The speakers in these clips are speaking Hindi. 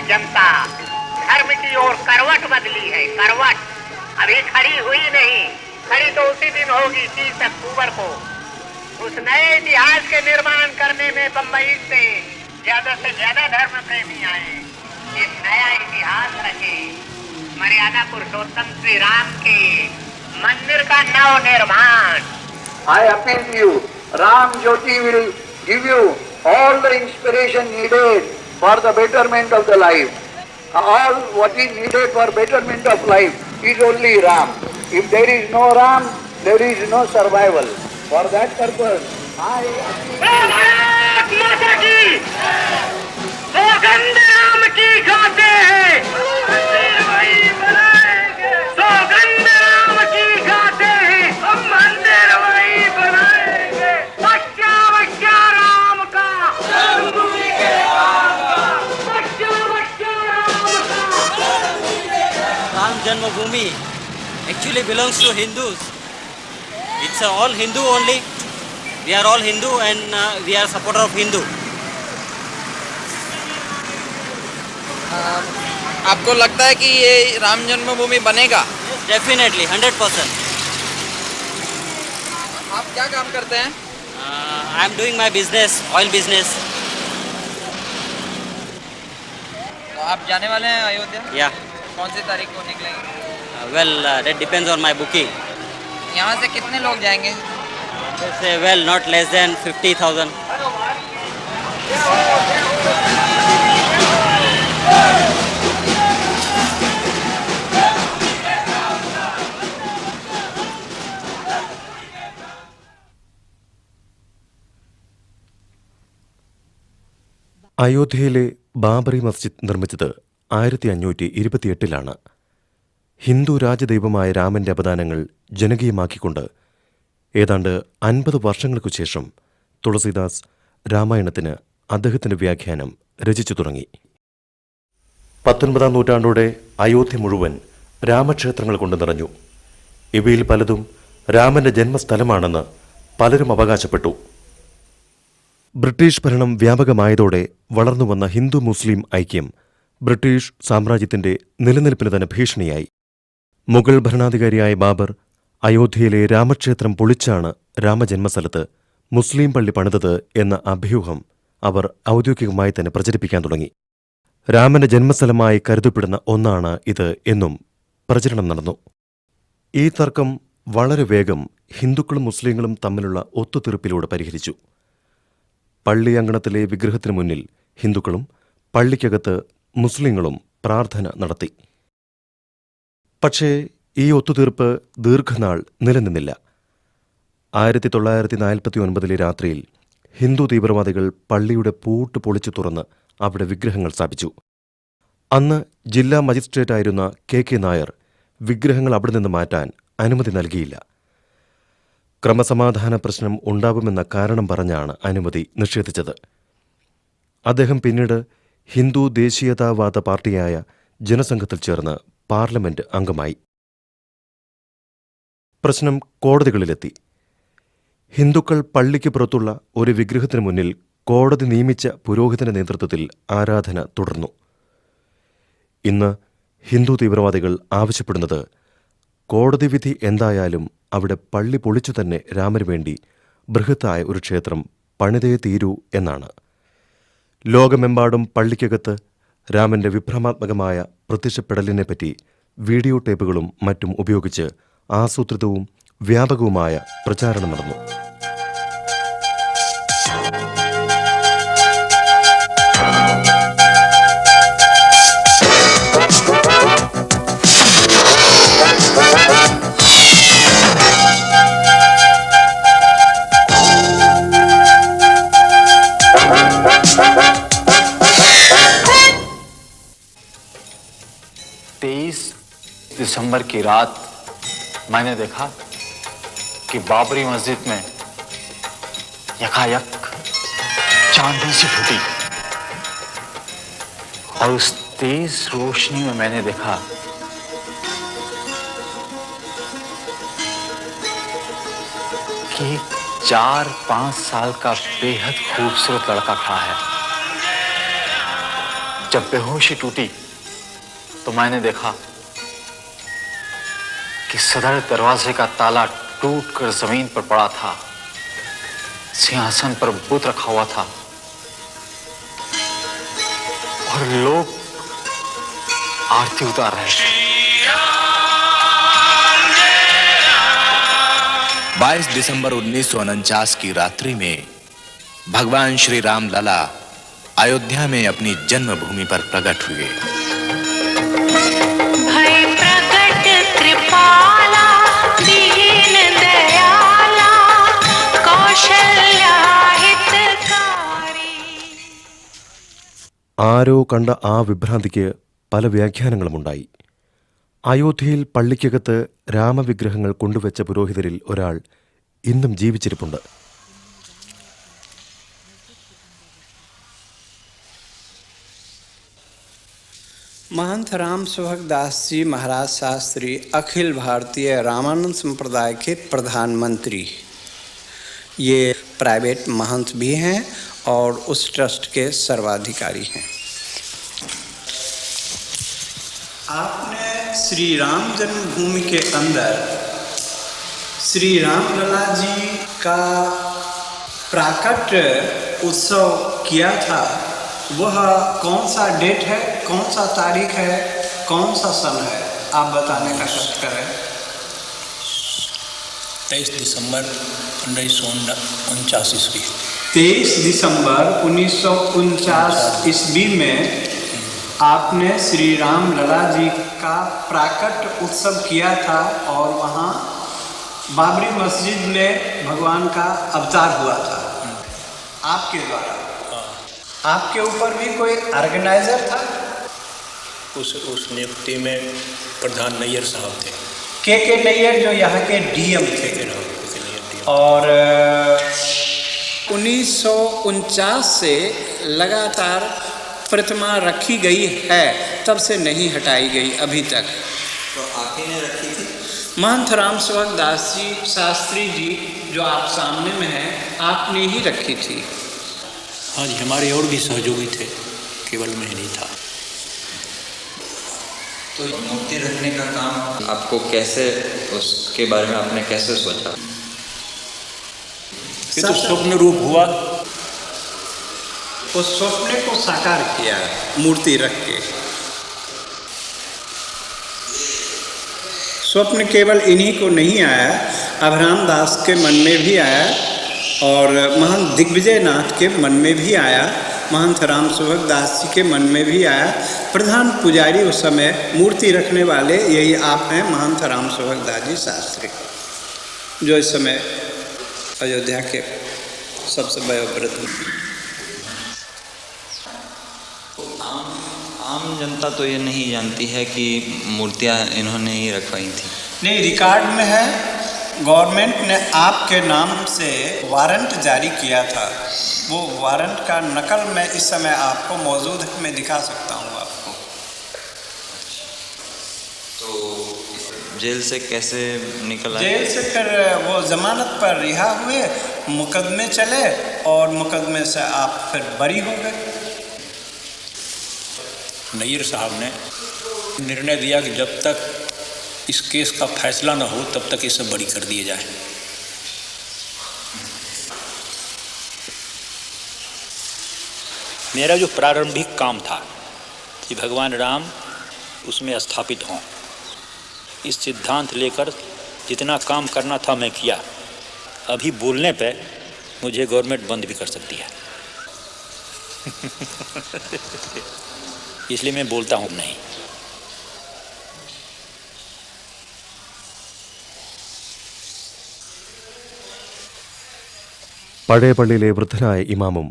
जनता धर्म की ओर करवट बदली है, करवट अभी खड़ी हुई नहीं, खड़ी तो उसी दिन होगी 30 अक्टूबर को। उस नए इतिहास के निर्माण करने में बंबई से ज्यादा धर्म प्रेमी आए, एक नया इतिहास रचे, मर्यादा पुरुषोत्तम श्री राम के मंदिर का नव निर्माण। I appeal to you, Ram Jyoti will give you all the inspiration needed for the betterment of the life. All what is needed for betterment of life is only Ram. If there is no Ram, there is no survival. For that purpose, I Bharat माता की सौगंध राम की खाते हैं, सौगंध राम की खाते हैं, हम मंदिर वही बनाएंगे। बच्चा बच्चा राम का, बच्चा बच्चा राम का। Ram Janmabhoomi actually belongs to Hindus. It's all Hindu only. We are all Hindu and we are supporter of Hindu. आपको लगता है कि ये राम जन्मभूमि बनेगा? Yes, definitely, 100%. आप क्या काम करते हैं? I am doing my business, oil business. तो आप जाने वाले हैं अयोध्या? Yeah. कौन सी तारीख को निकलेंगे? Well, that depends on my booking. यहाँ से कितने लोग जाएंगे? They say, well, not less than 50,000. അയോധ്യയിലെ ബാബറി മസ്ജിദ് നിർമ്മിച്ചത് 1528 ഹിന്ദു രാജദൈവമായ രാമന്റെ അപദാനങ്ങൾ ജനകീയമാക്കിക്കൊണ്ട് ഏതാണ്ട് 50 വർഷങ്ങൾക്കു ശേഷം തുളസീദാസ് രാമായണത്തിന് അദ്ദേഹത്തിന്റെ വ്യാഖ്യാനം രചിച്ചു തുടങ്ങി. 19-ാം നൂറ്റാണ്ടോടെ അയോധ്യ മുഴുവൻ രാമക്ഷേത്രങ്ങൾ കൊണ്ട് നിറഞ്ഞു. ഇവയിൽ പലതും രാമന്റെ ജന്മസ്ഥലമാണെന്ന് പലരും അവകാശപ്പെട്ടു. ബ്രിട്ടീഷ് ഭരണം വ്യാപകമായതോടെ വളർന്നുവന്ന ഹിന്ദു മുസ്ലിം ഐക്യം ബ്രിട്ടീഷ് സാമ്രാജ്യത്തിന്റെ നിലനിൽപ്പിന് തന്നെ ഭീഷണിയായി. മുഗൾ ഭരണാധികാരിയായ ബാബർ അയോധ്യയിലെ രാമക്ഷേത്രം പൊളിച്ചാണ് രാമജന്മസ്ഥലത്ത് മുസ്ലിം പള്ളി പണിതത് എന്ന അഭ്യൂഹം അവർ ഔദ്യോഗികമായി തന്നെ പ്രചരിപ്പിക്കാൻ തുടങ്ങി. രാമന്റെ ജന്മസ്ഥലമായി കരുതപ്പെടുന്ന ഒന്നാണ് ഇത് എന്നും പ്രചരണം നടന്നു. ഈ തർക്കം വളരെ വേഗം ഹിന്ദുക്കളും മുസ്ലിങ്ങളും തമ്മിലുള്ള ഒത്തുതീർപ്പിലൂടെ പരിഹരിച്ചു. പള്ളി അങ്കണത്തിലെ വിഗ്രഹത്തിനു മുന്നിൽ ഹിന്ദുക്കളും പള്ളിക്കകത്ത് മുസ്ലിങ്ങളും പ്രാർത്ഥന നടത്തി. പക്ഷേ ഈ ഒത്തുതീർപ്പ് ദീർഘനാൾ നിലനിന്നില്ല. 1949 രാത്രിയിൽ ഹിന്ദു തീവ്രവാദികൾ പള്ളിയുടെ പൂട്ട് പൊളിച്ചു തുറന്ന് അവിടെ വിഗ്രഹങ്ങൾ സ്ഥാപിച്ചു. അന്ന് ജില്ലാ മജിസ്ട്രേറ്റായിരുന്ന കെ നായർ വിഗ്രഹങ്ങൾ അവിടെ നിന്ന് മാറ്റാൻ അനുമതി നൽകിയില്ല. ക്രമസമാധാന പ്രശ്നം ഉണ്ടാവുമെന്ന കാരണം പറഞ്ഞാണ് അനുമതി നിഷേധിച്ചത്. അദ്ദേഹം പിന്നീട് ഹിന്ദു ദേശീയതാവാദ പാർട്ടിയായ ജനസംഘത്തിൽ ചേർന്ന് പാർലമെന്റ് അംഗമായി. പ്രശ്നം കോടതികളിലെത്തി. ഹിന്ദുക്കൾ പള്ളിക്ക് പുറത്തുള്ള ഒരു വിഗ്രഹത്തിനു മുന്നിൽ കോടതി നിയമിച്ച പുരോഹിതന്റെ നേതൃത്വത്തിൽ ആരാധന തുടർന്നു. ഇന്ന് ഹിന്ദു തീവ്രവാദികൾ ആവശ്യപ്പെടുന്നത് കോടതി വിധി എന്തായാലും അവിടെ പള്ളി പൊളിച്ചു തന്നെ രാമനു വേണ്ടി ബൃഹത്തായ ഒരു ക്ഷേത്രം പണിതേ തീരൂ എന്നാണ്. ലോകമെമ്പാടും പള്ളിക്കകത്ത് രാമന്റെ വിഭ്രമാത്മകമായ പ്രത്യക്ഷപ്പെടലിനെപ്പറ്റി വീഡിയോ ടേപ്പുകളും മറ്റും ഉപയോഗിച്ച് ആസൂത്രിതവും വ്യാപകവുമായ പ്രചാരണം നടന്നു. दिसंबर की रात मैंने देखा कि बाबरी मस्जिद में यकायक चांदनी सी फूटी और उस तेज रोशनी में मैंने देखा कि एक 4-5 साल का बेहद खूबसूरत लड़का खड़ा है। जब बेहोशी टूटी तो मैंने देखा कि सदर दरवाजे का ताला टूटकर जमीन पर पड़ा था। सिंहासन पर बुत रखा हुआ था और लोग आरती उतार रहे थे। 22 दिसंबर 1949 की रात्रि में भगवान श्री राम लला अयोध्या में अपनी जन्मभूमि पर प्रकट हुए। भय प्रकट कृपाला दीन दयाला कौशल्या हितकारी। ആരോ കണ്ട ആ വിഭ്രാന്തിക്ക് പല വ്യാഖ്യാനങ്ങളുമുണ്ടായി. അയോധ്യയിൽ പള്ളിക്കകത്ത് രാമവിഗ്രഹങ്ങൾ കൊണ്ടുവച്ച പുരോഹിതരിൽ ഒരാൾ ഇന്നും ജീവിച്ചിരിപ്പുണ്ട്. महंत राम सुभग दास जी महाराज शास्त्री अखिल भारतीय रामानंद संप्रदाय के प्रधानमंत्री, ये प्राइवेट महंत भी हैं और उस ट्रस्ट के सर्वाधिकारी हैं। आपने श्री राम जन्मभूमि के अंदर श्री राम लला जी का प्राकट उत्सव किया था। वह कौन सा डेट है, कौन सा तारीख है, कौन सा सन है, आप बताने का कष्ट करें। 23 दिसंबर 1949 ईस्वी। 23 दिसंबर 1949 ईस्वी में आपने श्री राम लला जी का प्राकट उत्सव किया था और वहाँ बाबरी मस्जिद में भगवान का अवतार हुआ था आपके द्वारा। आपके ऊपर भी कोई ऑर्गेनाइजर था? उस नियुक्ति में प्रधान नैयर साहब थे। के नैयर जो यहाँ के डीएम थे। और 1949 से लगातार प्रतिमा रखी गई है, तब से नहीं हटाई गई अभी तक। तो आप ही ने रखी थी? महंत राम सुभग दास जी शास्त्री जी जो आप सामने में हैं, आपने ही रखी थी। हाँ जी, हमारे और भी सहयोगी थे, केवल मैं नहीं था। तो मूर्ति रखने का काम आपको कैसे, उसके बारे में आपने कैसे सोचा? ये तो स्वप्न रूप हुआ। उस स्वप्न को साकार किया मूर्ति रख के। स्वप्न केवल इन्हीं को नहीं आया, अभराम दास के मन में भी आया और महंत दिग्विजय नाथ के मन में भी आया, महंत राम सुभग दास जी के मन में भी आया। प्रधान पुजारी उस समय मूर्ति रखने वाले यही आप हैं, महंत राम सुभग दास जी शास्त्री, जो इस समय अयोध्या के सबसे वयोवृद्ध। आम जनता तो ये नहीं जानती है कि मूर्तियाँ इन्होंने ही रखवाई थी। नहीं, रिकॉर्ड में है। गवर्नमेंट ने आपके नाम से वारंट जारी किया था। वो वारंट का नकल मैं इस समय आपको मौजूद है, मैं दिखा सकता हूँ आपको। तो जेल से कैसे निकल आए? जेल से फिर वो जमानत पर रिहा हुए, मुकदमे चले और मुकदमे से आप फिर बरी हो गए। नैयर साहब ने निर्णय दिया कि जब तक इस केस का फैसला न हो तब तक इसे बरी कर दिए जाए। मेरा जो प्रारंभिक काम था कि भगवान राम उसमें स्थापित हों, इस सिद्धांत लेकर जितना काम करना था मैं किया। अभी बोलने पे मुझे गवर्नमेंट बंद भी कर सकती है इसलिए मैं बोलता हूँ नहीं। പഴയ പള്ളിയിലെ വൃദ്ധനായ ഇമാമും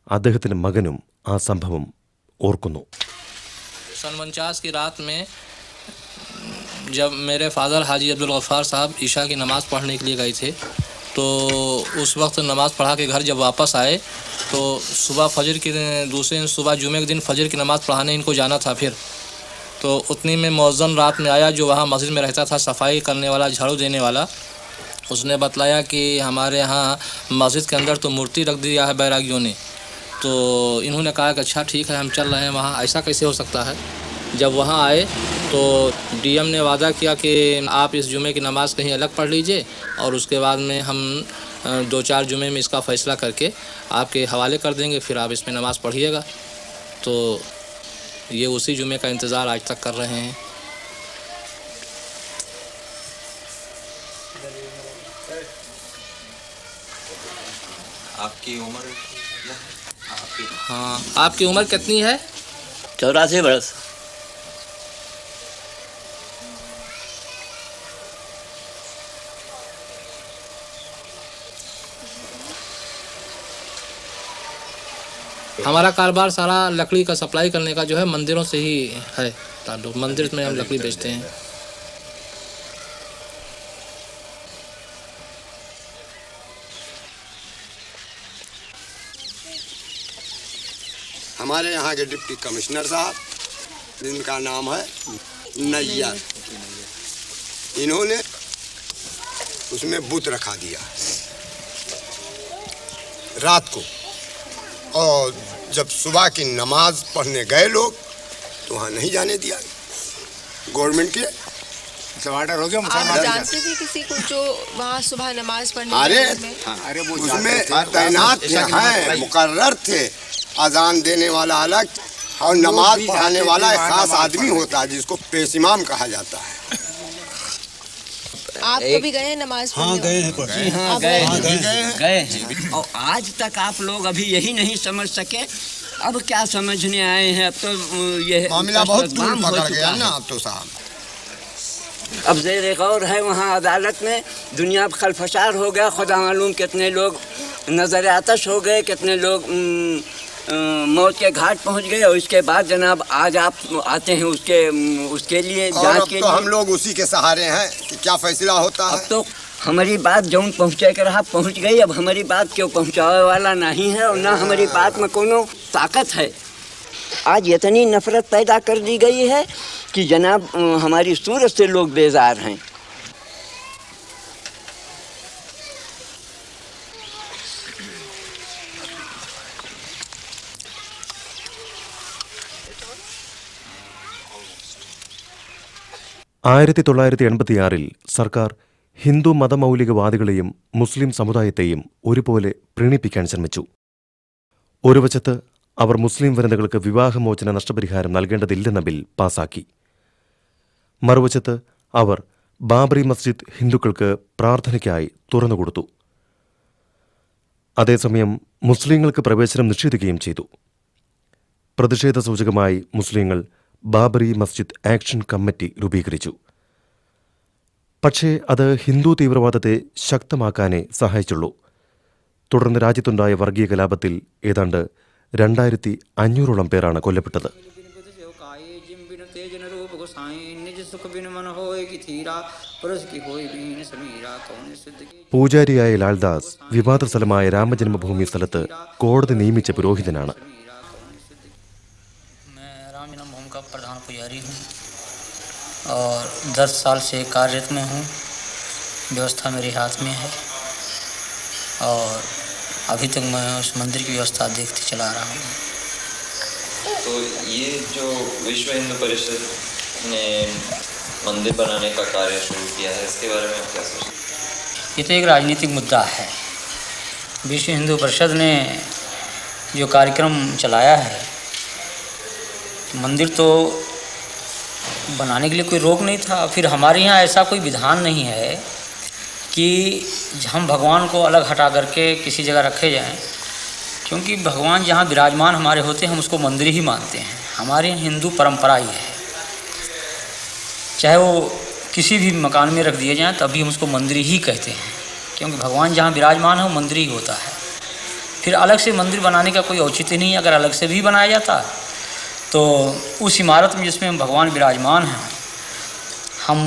അദ്ദേഹത്തിൻ്റെ മകനും ആ സംഭവം ഓർക്കുന്നു. सन 49 की रात में जब मेरे फादर हाजी अब्दुल गफ्फार साहब ईशा की नमाज़ पढ़ने के लिए गए थे, तो उस वक्त नमाज़ पढ़ा के घर जब वापस आए तो सुबह फजर के दूसरे दिन सुबह जुमे के दिन फजर की नमाज़ पढ़ाने इनको जाना था। फिर तो उतनी में मौज़न रात में आया, जो वहाँ मस्जिद में रहता था, सफाई करने वाला, झाड़ू देने वाला। उसने बतलाया कि हमारे यहाँ मस्जिद के अंदर तो मूर्ति रख दिया है बैरागियों ने, तो इन्होंने कहा कि अच्छा ठीक है हम चल रहे हैं वहाँ, ऐसा कैसे हो सकता है। जब वहाँ आए तो डीएम ने वादा किया कि आप इस जुमे की नमाज़ कहीं अलग पढ़ लीजिए और उसके बाद में हम 2-4 जुमे में इसका फ़ैसला करके आपके हवाले कर देंगे, फिर आप इसमें नमाज़ पढ़िएगा। तो ये उसी जुमे का इंतज़ार आज तक कर रहे हैं। आपकी उम्र क्या है? हाँ, आपकी उम्र कितनी है? 84 वर्ष। हमारा कारोबार सारा लकड़ी का सप्लाई करने का जो है मंदिरों से ही है ताल्लुक। मंदिर में हम लकड़ी बेचते हैं। हमारे यहाँ के डिप्टी कमिश्नर साहब, जिनका नाम है नैयर, इन्होंने उसमें बुत रखा दिया रात को, और जब सुबह की नमाज पढ़ने गए लोग तो वहाँ नहीं जाने दिया। गवर्नमेंट के ऑर्डर हो गया। आप जानते थे किसी को जो वहाँ सुबह नमाज पढ़ने? अरे उसमें तैनात हैं, मुकर्रर थे। अजान देने वाला अलग और नमाज पढ़ाने वाला एक खास आदमी होता है जिसको पेश इमाम कहा जाता है। आप कभी गए हैं नमाज पढ़ने? हाँ गए हैं, गए हैं। और आज तक आप लोग अभी यही नहीं समझ सके, अब क्या समझने आए हैं? अब तो ये मामला बहुत दूर पकड़ गया ना अब तो साहब। अब ज़ेर गौर है वहाँ अदालत में, दुनिया खलफसार हो गया, खुदा मालूम कितने लोग नज़र आतश हो गए, कितने लोग मौत के घाट पहुँच गए। और इसके बाद जनाब आज आप आते हैं उसके लिए जांच के लिए। तो हम लोग उसी के सहारे हैं कि क्या फैसला होता है। अब तो हमारी बात जौन पहुँचे कर रहा पहुँच गई, अब हमारी बात क्यों पहुँचाने वाला नहीं है और ना हमारी बात में कोनो ताकत है। आज इतनी नफरत पैदा कर दी गई है कि जनाब हमारी सूरत से लोग बेजार हैं। ആയിരത്തി 1986 സർക്കാർ ഹിന്ദു മതമൗലികവാദികളെയും മുസ്ലിം സമുദായത്തെയും ഒരുപോലെ പ്രീണിപ്പിക്കാൻ ശ്രമിച്ചു. ഒരു വശത്ത് അവർ മുസ്ലിം വനിതകൾക്ക് വിവാഹമോചന നഷ്ടപരിഹാരം നൽകേണ്ടതില്ലെന്ന ബിൽ പാസാക്കി. മറുവശത്ത് അവർ ബാബറി മസ്ജിദ് ഹിന്ദുക്കൾക്ക് പ്രാർത്ഥനയ്ക്കായി തുറന്നുകൊടുത്തു. അതേസമയം മുസ്ലിങ്ങൾക്ക് പ്രവേശനം നിഷേധിക്കുകയും ചെയ്തു. പ്രതിഷേധ സൂചകമായി മുസ്ലിങ്ങൾ ബാബറി മസ്ജിദ് ആക്ഷൻ കമ്മിറ്റി രൂപീകരിച്ചു. പക്ഷേ അത് ഹിന്ദു തീവ്രവാദത്തെ ശക്തമാക്കാനേ സഹായിച്ചുള്ളൂ. തുടർന്ന് രാജ്യത്തുണ്ടായ വർഗീയ കലാപത്തിൽ ഏതാണ്ട് 2500ഓളം പേരാണ് കൊല്ലപ്പെട്ടത്. പൂജാരിയായ ലാൽദാസ് വിവാദ സ്ഥലമായ രാമജന്മഭൂമി സ്ഥലത്ത് കോടതി നിയമിച്ച പുരോഹിതനാണ്. प्रधान पुजारी हूँ और 10 साल से कार्यरत में हूँ। व्यवस्था मेरे हाथ में है और अभी तक मैं उस मंदिर की व्यवस्था देखते चला रहा हूँ। तो ये जो विश्व हिंदू परिषद ने मंदिर बनाने का कार्य शुरू किया है, इसके बारे में आप क्या सोचते हैं? ये तो एक राजनीतिक मुद्दा है। विश्व हिंदू परिषद ने जो कार्यक्रम चलाया है, मंदिर तो बनाने के लिए कोई रोक नहीं था। फिर हमारे यहाँ ऐसा कोई विधान नहीं है कि हम भगवान को अलग हटा करके किसी जगह रखे जाएं, क्योंकि भगवान जहाँ विराजमान हमारे होते हैं हम उसको मंदिर ही मानते हैं। हमारे यहाँ हिंदू परंपरा ही है, चाहे वो किसी भी मकान में रख दिए जाएं तब भी हम उसको मंदिर ही कहते हैं, क्योंकि भगवान जहाँ विराजमान है वो मंदिर ही होता है। फिर अलग से मंदिर बनाने का कोई औचित्य नहीं है। अगर अलग से भी बनाया जाता तो उस इमारत में जिसमें भगवान विराजमान हैं हम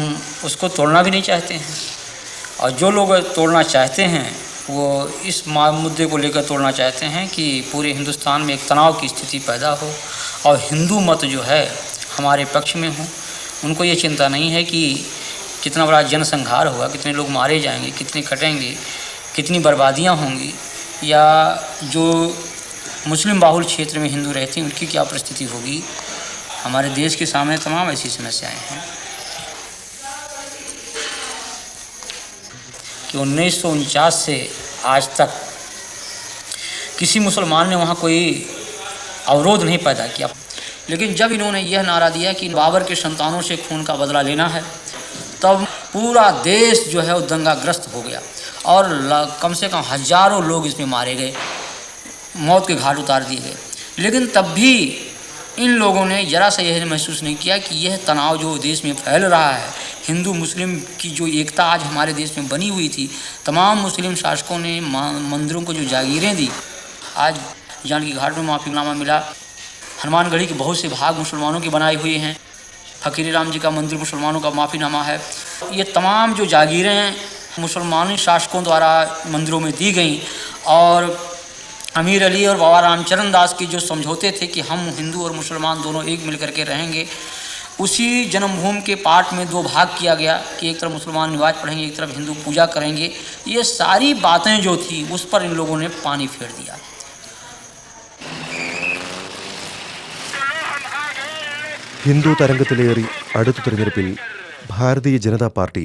उसको तोड़ना भी नहीं चाहते हैं। और जो लोग तोड़ना चाहते हैं वो इस मुद्दे को लेकर तोड़ना चाहते हैं कि पूरे हिंदुस्तान में एक तनाव की स्थिति पैदा हो और हिंदू मत जो है हमारे पक्ष में हो। उनको ये चिंता नहीं है कि कितना बड़ा जनसंहार होगा, कितने लोग मारे जाएंगे, कितने कटेंगे, कितनी बर्बादियाँ होंगी, या जो मुस्लिम बाहुल क्षेत्र में हिंदू रहते हैं उनकी क्या परिस्थिति होगी। हमारे देश के सामने तमाम ऐसी समस्याएं हैं कि 1949 से आज तक किसी मुसलमान ने वहाँ कोई अवरोध नहीं पैदा किया। लेकिन जब इन्होंने यह नारा दिया कि बाबर के संतानों से खून का बदला लेना है, तब पूरा देश जो है वो दंगाग्रस्त हो गया और कम से कम हजारों लोग इसमें मारे गए, मौत के घाट उतार दिए गए। लेकिन तब भी इन लोगों ने ज़रा सा यह महसूस नहीं किया कि यह तनाव जो देश में फैल रहा है, हिंदू मुस्लिम की जो एकता आज हमारे देश में बनी हुई थी, तमाम मुस्लिम शासकों ने मंदिरों को जो जागीरें दी, आज जानकी घाट में माफीनामा मिला, हनुमानगढ़ी के बहुत से भाग मुसलमानों के बनाए हुए हैं, फकीर राम जी का मंदिर मुसलमानों का माफीनामा है। ये तमाम जो जागीरें मुसलमानी शासकों द्वारा मंदिरों में दी गई और अमीर अली और बाबा रामचरण दास के जो समझौते थे कि हम हिंदू और मुसलमान दोनों एक मिल करके रहेंगे, उसी जन्मभूमि के पाठ में दो भाग किया गया कि एक तरफ मुसलमान नमाज पढ़ेंगे, एक तरफ हिंदू पूजा करेंगे। ये सारी बातें जो थी उस पर इन लोगों ने पानी फेर दिया। ഹിന്ദു തരംഗത്തിലേറി അടുത്ത തിരഞ്ഞെടുപ്പിൽ ഭാരതീയ ജനതാ പാർട്ടി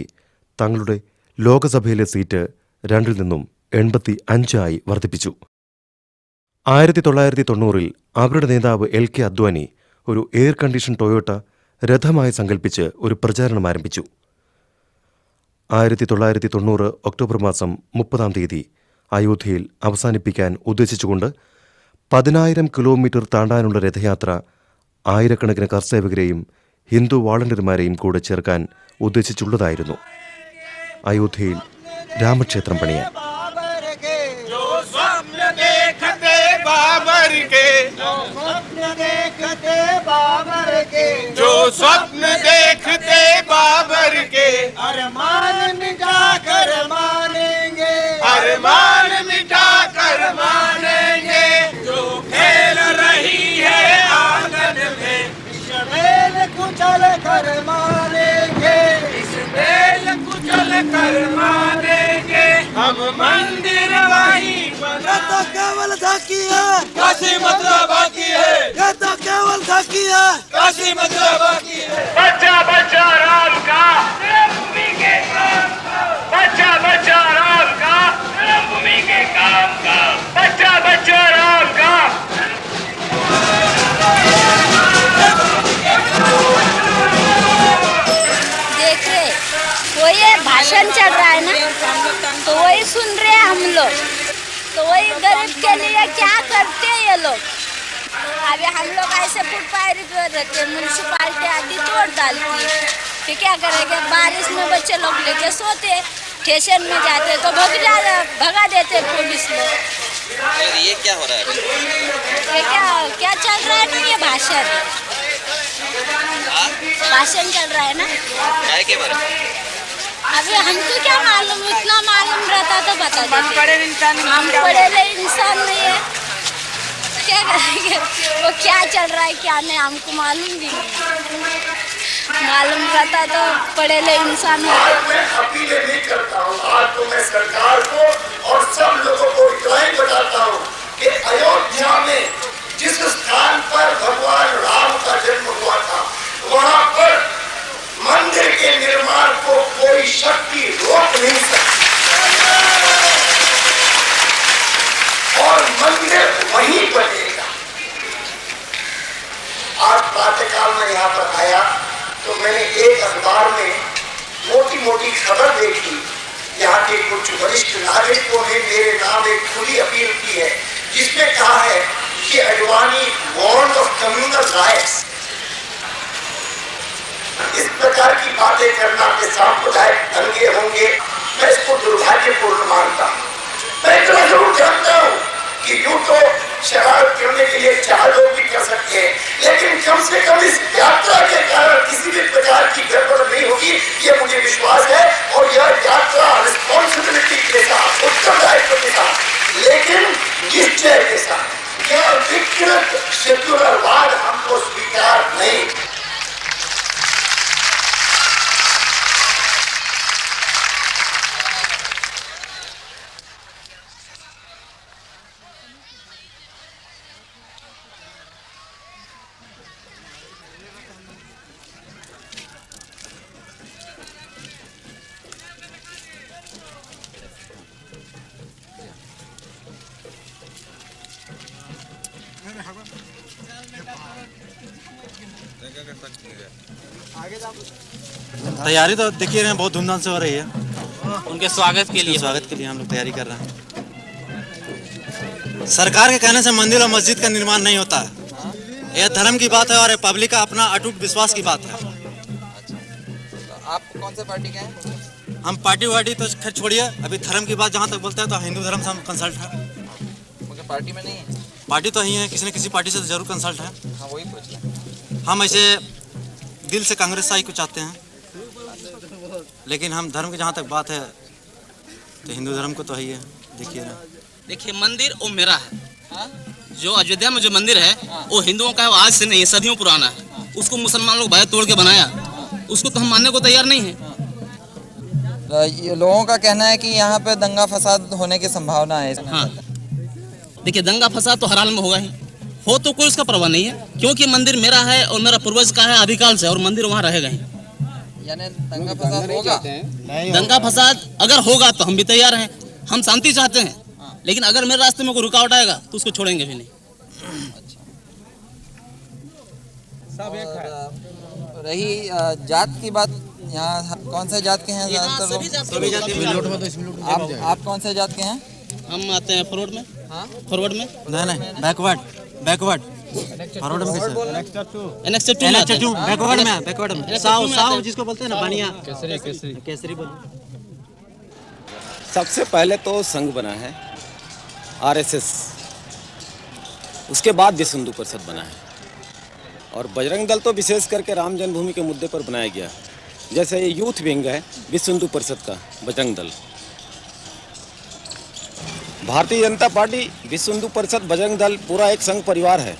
തങ്ങളുടെ ലോകസഭയിലെ സീറ്റ് 2 നിന്നും 85 വർദ്ധിപ്പിച്ചു. 1990 അവരുടെ നേതാവ് LK അദ്വാനി ഒരു എയർ കണ്ടീഷൻ ടൊയോട്ട രഥമായി സങ്കല്പിച്ച് ഒരു പ്രചാരണം ആരംഭിച്ചു. 1990 ഒക്ടോബർ മാസം 30 അയോധ്യയിൽ അവസാനിപ്പിക്കാൻ ഉദ്ദേശിച്ചുകൊണ്ട് 10,000 കിലോമീറ്റർ താണ്ടാനുള്ള രഥയാത്ര ആയിരക്കണക്കിന് കർസേവകരെയും ഹിന്ദു വാളണ്ടിയർമാരെയും കൂടെ ചേർക്കാൻ ഉദ്ദേശിച്ചുള്ളതായിരുന്നു. അയോധ്യയിൽ രാമക്ഷേത്രം പണിയാൻ जो स्वप्न देखते बाबर के अरमान मिटा कर मानेंगे, अरमान मिटा कर मानेंगे। जो खेल रही है आंगन में इस बेल कुचल कर मानेंगे, इस बेल कुचल कर मानेंगे। हम मंदिर वही बना तो केवल झांकी है, काशी मतलब बाकी है। ये तो केवल झांकी है, काशी मतलब बाकी है। बच्चा बच्चा राम का भूमि के काम का, बच्चा बच्चा राम का भूमि के काम का, बच्चा बच्चा राम का। देखिए वो ये भाषण चल रहा है ना, तो वही सुन रहे हैं हम लोग। तो वही गरीब के लिए क्या करते हैं ये लोग। अभी हम लोग ऐसे फुटपाथ पर रहते, म्यूनसिपालिटी आती तोड़ डालती, फिर क्या करेंगे। बारिश में बच्चे लोग लेके सोते, स्टेशन में जाते तो भगा देते पुलिस लोग। ये क्या हो रहा है? ये क्या चल रहा है ना, ये भाषण चल रहा है ना। के बारे में अभी हमको क्या मालूम, इतना मालूम रहता तो बता देते। हम पढ़े इंसान नहीं है, क्या करेंगे। वो क्या चल रहा है क्या नहीं हमको मालूम भी नहीं। मालूम रहता तो पढ़े ले इंसान होते। मैं अपील नहीं करता हूँ, आज तो मैं सरकार को और सब लोगों को इतना ही बताता हूँ कि अयोध्या में जिस स्थान पर भगवान राम का जन्म हुआ था, वहाँ पर मंदिर के निर्माण को कोई शक्ति रोक नहीं सकती और मंदिर वहीं बनेगा। आज प्रातःकाल में यहाँ पर आया तो मैंने एक अखबार में मोटी मोटी खबर देखी। यहाँ के कुछ वरिष्ठ नागरिकों ने मेरे नाम एक खुली अपील की है, जिसमें कहा है कि Advani warned of communal riots. इस प्रकार की बातें करना के सांप्रदायिक दंगे होंगे, मैं इसको दुर्भाग्यपूर्ण मानता हूँ। मैं इतना जरूर जानता हूँ कि यूं तो शरारत करने के लिए 4 लोग भी कर सकते हैं, लेकिन कम से कम इस यात्रा के कारण किसी भी प्रकार की गड़बड़ नहीं होगी, ये मुझे विश्वास है। और यह यात्रा रिस्पॉन्सिबिलिटी के साथ, उत्तरदायित्व के साथ, लेकिन निश्चय के साथ। यह विकृत सेक्युलरवाद हमको स्वीकार नहीं। तैयारी तो देखिए रहे हैं, बहुत धूमधाम से हो रही है। उनके स्वागत के लिए हम लोग तैयारी कर रहे हैं। सरकार के कहने से मंदिर और मस्जिद का निर्माण नहीं होता है। यह धर्म की बात है और पब्लिक का अपना अटूट विश्वास की बात है। आप कौन से पार्टी के हैं? हम पार्टी वार्टी तो खैर छोड़िए, अभी धर्म की बात जहाँ तक बोलते हैं तो हिंदू धर्म से हम कंसल्ट है। मगर पार्टी में नहीं है? पार्टी तो ही है, किसी न किसी पार्टी से तो जरूर कंसल्ट है। हाँ वही पूछ रहे हैं। हम ऐसे दिल से कांग्रेस साई को चाहते हैं, लेकिन हम धर्म की जहाँ तक बात है तो हिंदू धर्म को तो ही है। देखिए ना, देखिए मंदिर वो मेरा है। जो अयोध्या में जो मंदिर है वो हिंदुओं का है, वो आज से नहीं है, सदियों पुराना है। उसको मुसलमान लोग भाई तोड़ के बनाया, उसको तो हम मानने को तैयार नहीं है। ये लोगों का कहना है कि यहाँ पे दंगा फसाद होने की संभावना है। हाँ देखिए, दंगा फसाद तो हर हाल में होगा ही, हो तो कोई उसका परवाह नहीं है, क्योंकि मंदिर मेरा है और मेरा पूर्वज का है आदिकाल से, और मंदिर वहाँ रहेगा ही। यानी दंगा फसाद होगा? दंगा फसाद अगर होगा तो हम भी तैयार हैं। हम शांति चाहते हैं, लेकिन अगर मेरे रास्ते में कोई रुकावट आएगा तो उसको छोड़ेंगे भी नहीं। रही जात की बात, यहाँ कौन से जात के हैं ज़्यादातर लोग? आप कौन से जात के हैं? हम आते हैं फॉरवर्ड में। हाँ फॉरवर्ड में नहीं बैकवर्ड फॉरवर्ड में बैकवर्ड में साव जिसको बोलते हैं ना, बढ़िया केसरी बोलो। सबसे पहले तो संघ बना है आरएसएस, उसके बाद विश्व हिंदू परिषद बना है, और बजरंग दल तो विशेष करके राम जन्मभूमि के मुद्दे पर बनाया गया। जैसे ये यूथ विंग है विश्व हिंदू परिषद का बजरंग दल, भारतीय जनता पार्टी, विश्व हिंदू परिषद, बजरंग दल पूरा एक संघ परिवार है।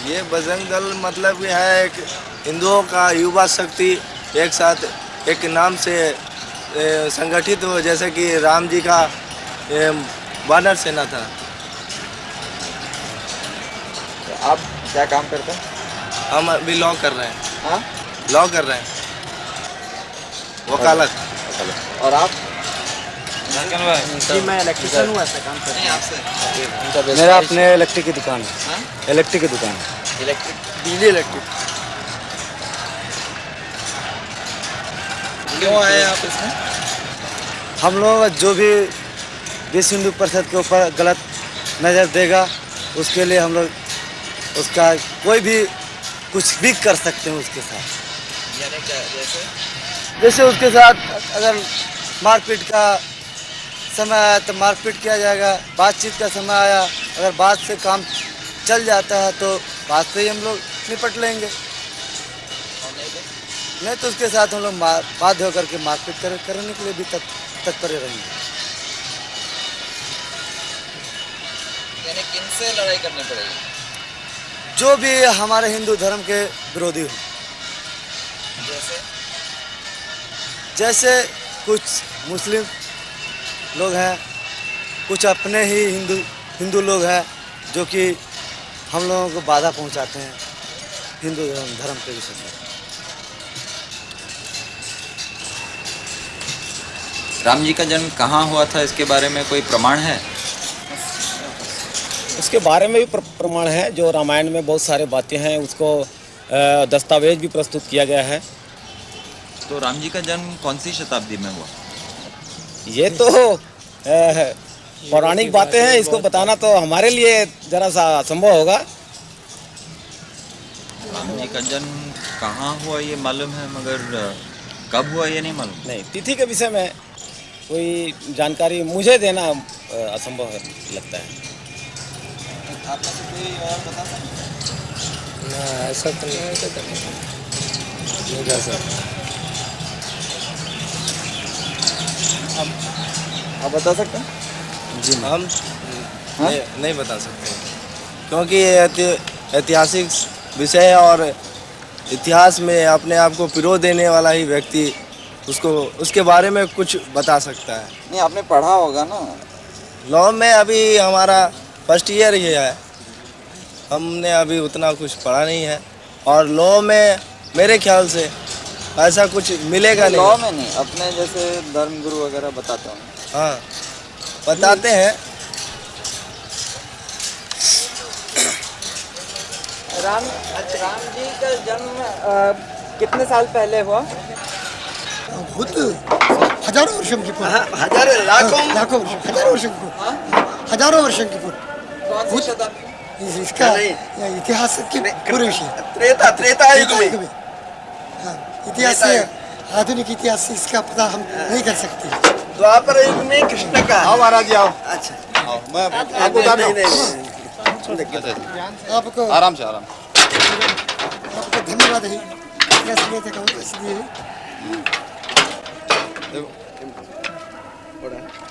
ये बजरंग दल मतलब ये है एक हिंदुओं का युवा शक्ति एक साथ एक नाम से संगठित हो, जैसे कि राम जी का वानर सेना था। तो आप क्या काम करते हैं? हम अभी लॉ कर रहे हैं। हाँ लॉ कर रहे हैं, वकालत। और आप? जी मैं इलेक्ट्रिशियन हूँ, ऐसा काम करते हैं आपसे। मेरा अपने इलेक्ट्रिक की दुकान है। इलेक्ट्रिक की दुकान है, इलेक्ट्रिक बिजली इलेक्ट्रिक। क्यों आए आप इसमें? हम लोग जो भी विश्व हिंदू परिषद के ऊपर गलत नज़र देगा उसके लिए हम लोग उसका कोई भी कुछ भी कर सकते हैं उसके साथ। यानी क्या? जैसे उसके साथ अगर मारपीट का समय आया तो मारपीट किया जाएगा, बातचीत का समय आया अगर बात से काम चल जाता है तो बात से ही हम लोग निपट लेंगे, नहीं तो उसके साथ हम लोग बाध्य होकर के मारपीट करने के लिए भी तत्पर रहेंगे। यानी किनसे लड़ाई करनी पड़ेगी? जो भी हमारे हिंदू धर्म के विरोधी हो, जैसे कुछ मुस्लिम लोग हैं, कुछ अपने ही हिंदू लोग हैं जो कि हम लोगों को बाधा पहुंचाते हैं हिंदू धर्म के विषय में। राम जी का जन्म कहाँ हुआ था, इसके बारे में कोई प्रमाण है? उसके बारे में भी प्रमाण है, जो रामायण में बहुत सारे बातें हैं, उसको दस्तावेज भी प्रस्तुत किया गया है। तो राम जी का जन्म कौन सी शताब्दी में हुआ? ये तो पौराणिक बातें हैं, इसको बताना तो हमारे लिए जरा सा असंभव होगा। राम जी का जन्म कहाँ हुआ ये मालूम है, मगर कब हुआ ये नहीं मालूम। नहीं, तिथि के विषय में कोई जानकारी मुझे देना असंभव लगता है। आप में से कोई और बता सकते हैं? ऐसा तो नहीं कर सकते। आप बता सकते हैं? जी हम नहीं बता सकते, क्योंकि ये ऐतिहासिक विषय है और इतिहास में अपने आप को पिरो देने वाला ही व्यक्ति उसको उसके बारे में कुछ बता सकता है। नहीं, आपने पढ़ा होगा ना लॉ में? अभी हमारा फर्स्ट ईयर ही है, हमने अभी उतना कुछ पढ़ा नहीं है, और लॉ में मेरे ख्याल से ऐसा कुछ मिलेगा नहीं। लॉ में नहीं, अपने जैसे धर्मगुरु वगैरह बताते हैं। हाँ बताते हैं, राम जी का जन्म कितने साल पहले हुआ? खुद हजारों वर्षों की पूर्व, हजारों लाखों हजारों वर्षों की पूर्व। कौन सी शताब्दी? इसका इतिहास की पूरे विषय त्रेता युग में। इतिहास से आधुनिक इतिहास से इसका पता हम नहीं कर सकते। द्वापर युग में कृष्ण का। आओ महाराज जी आओ। अच्छा आओ, मैं आपको बता दूं। आपको आराम से आराम। आपको धन्यवाद है।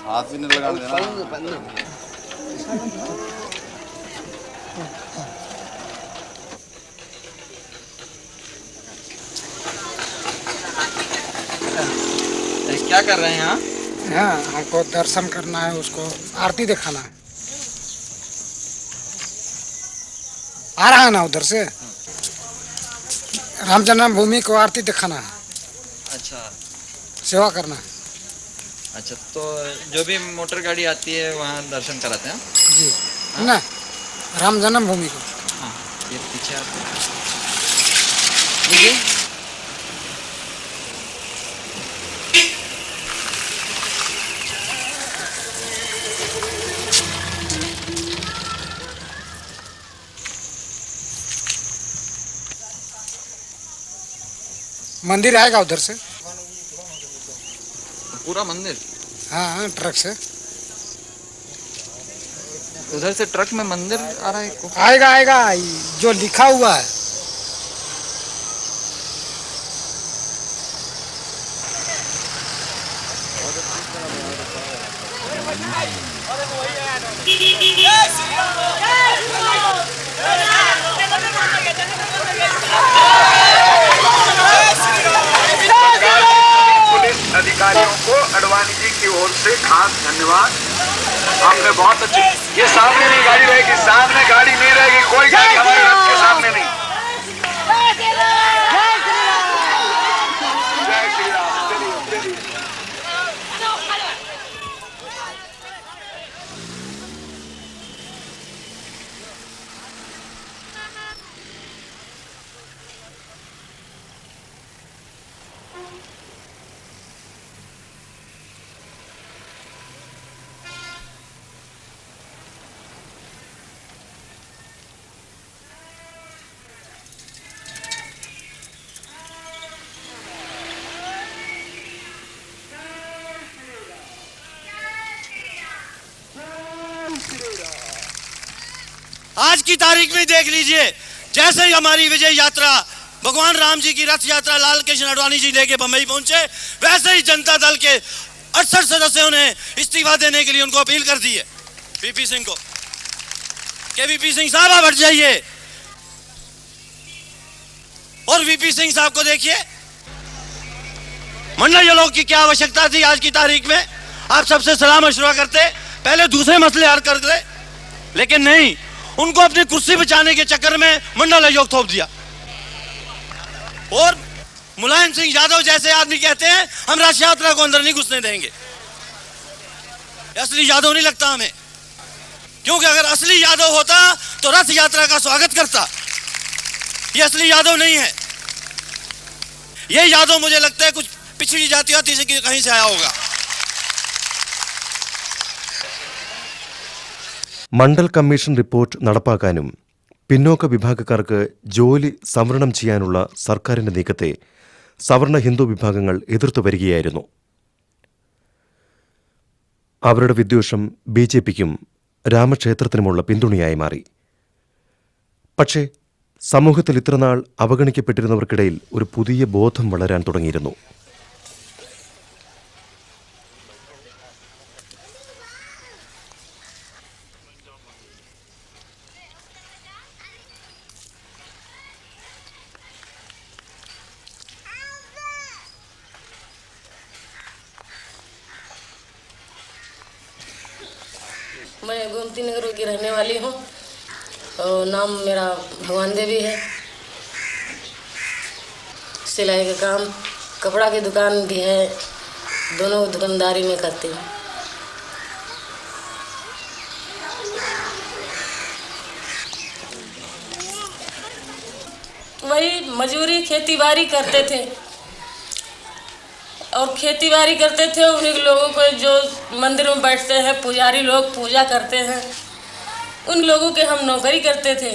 हाथ भी नहीं लगाने देना। क्या कर रहे हैं यहाँ? हाँ, हमको दर्शन करना है, उसको आरती दिखाना है। आ रहा है ना उधर से, राम जन्मभूमि को आरती दिखाना है। अच्छा सेवा करना है। अच्छा, तो जो भी मोटर गाड़ी आती है वहाँ दर्शन कराते हैं? जी ना, राम जन्मभूमि को। हाँ, ये पीछे आते हैं। मंदिर आएगा उधर से। पूरा मंदिर? हाँ, ट्रक से। उधर से ट्रक में मंदिर आ रहा है? आएगा जो लिखा हुआ है। अधिकारियों को अडवाणी जी की ओर से खास धन्यवाद। आपने बहुत अच्छी, ये सामने नहीं गाड़ी रहेगी, सामने गाड़ी नहीं रहेगी, कोई गाड़ी हमारे रथ के सामने नहीं। जय श्री राम। चलिए। आज की तारीख में देख लीजिए, जैसे ही हमारी विजय यात्रा भगवान राम जी की रथ यात्रा लाल कृष्ण आडवाणी जी लेके बम्बई पहुंचे, वैसे ही जनता दल के 68 सदस्यों ने इस्तीफा देने के लिए उनको अपील कर दी है वीपी सिंह को कि वीपी सिंह साहब आप हट जाइए। और वीपी सिंह साहब को देखिए, मंडल लोग की क्या आवश्यकता थी आज की तारीख में? आप सबसे सलाह मशवरा करते, पहले दूसरे मसले हल कर दे, लेकिन नहीं, उनको अपनी कुर्सी बचाने के चक्कर में मंडल आयोग थोप दिया। और मुलायम सिंह यादव जैसे आदमी कहते हैं हम रथ यात्रा को अंदर नहीं घुसने देंगे। असली यादव नहीं लगता हमें, क्योंकि अगर असली यादव होता तो रथ यात्रा का स्वागत करता। ये असली यादव नहीं है। ये यादव मुझे लगता है कुछ पिछड़ी जाति होती से कहीं से आया होगा। മണ്ഡൽ കമ്മീഷൻ റിപ്പോർട്ട് നടപ്പാക്കാനും പിന്നോക്ക വിഭാഗക്കാർക്ക് ജോലി സംവരണം ചെയ്യാനുള്ള സർക്കാരിന്റെ നീക്കത്തെ സവർണ ഹിന്ദു വിഭാഗങ്ങൾ എതിർത്തു വരികയായിരുന്നു. അവരുടെ വിദ്വേഷം ബിജെപിക്കും രാമക്ഷേത്രത്തിനുമുള്ള പിന്തുണയായി മാറി. പക്ഷേ സമൂഹത്തിൽ ഇത്രനാൾ അവഗണിക്കപ്പെട്ടിരുന്നവർക്കിടയിൽ ഒരു പുതിയ ബോധം വളരാൻ തുടങ്ങിയിരുന്നു. मैं गोमती नगर की रहने वाली हूँ और नाम मेरा भगवान देवी है। सिलाई का काम, कपड़ा की दुकान भी है, दोनों दुकानदारी में करती हूँ। वही मजूरी खेती बाड़ी करते थे और खेती बाड़ी करते थे। उन्हीं लोगों को जो मंदिर में बैठते हैं पुजारी लोग पूजा करते हैं, उन लोगों के हम नौकरी करते थे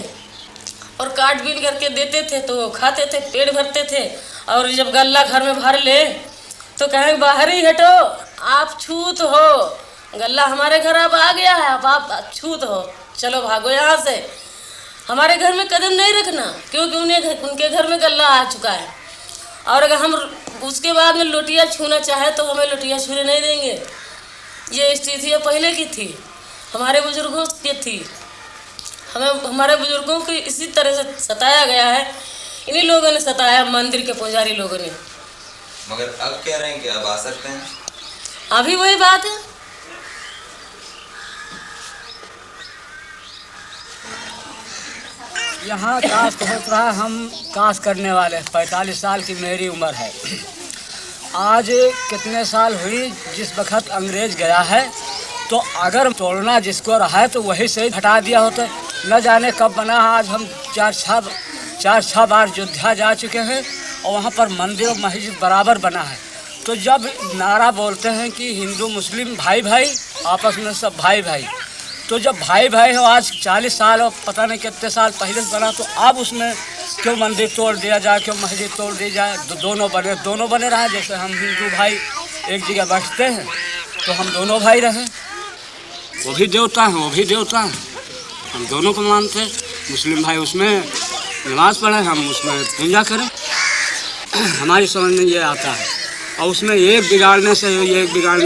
और काट बीन करके देते थे तो वो खाते थे, पेट भरते थे। और जब गल्ला घर में भर ले तो कहें बाहर ही हटो, आप छूत हो, गल्ला हमारे घर अब आ गया है, अब आप छूत हो, चलो भागो यहाँ से, हमारे घर में कदम नहीं रखना, क्योंकि उनके घर में गल्ला आ चुका है। और अगर हम उसके बाद में लोटिया छूना चाहे तो हमें लोटिया छूने नहीं देंगे। ये स्थितियाँ पहले की थी, हमारे बुजुर्गों की थी। हमारे बुजुर्गों को इसी तरह से सताया गया है, इन्हीं लोगों ने सताया, मंदिर के पुजारी लोगों ने। मगर अब कह रहे हैं कि अब आ सकते हैं। अभी वही बात है। यहाँ काश होता रहा, हम काश करने वाले 45 साल की मेरी उम्र है। आज कितने साल हुई जिस वक्त अंग्रेज गया है, तो अगर तोड़ना जिसको रहा है तो वही से हटा दिया होता। न जाने कब बना। आज हम चार छः बार अयोध्या जा चुके हैं और वहाँ पर मंदिर और मस्जिद बराबर बना है। तो जब नारा बोलते हैं कि हिंदू मुस्लिम भाई भाई, आपस में सब भाई भाई, तो जब भाई भाई हो आज 40 साल और पता नहीं कितने साल पहले से बना, तो अब उसमें क्यों मंदिर तोड़ दिया जाए, क्यों मस्जिद तोड़ दी जाए? दोनों बने रहे। जैसे हम हिंदू भाई एक जगह बैठते हैं तो हम दोनों भाई रहे। वो भी देवता हैं, वो भी देवता हैं, हम दोनों को मानते हैं। मुस्लिम भाई उसमें नमाज़ पढ़े, हम उसमें पूजा करें। हमारी समझ में ये आता है। और उसमें एक बिगाड़ने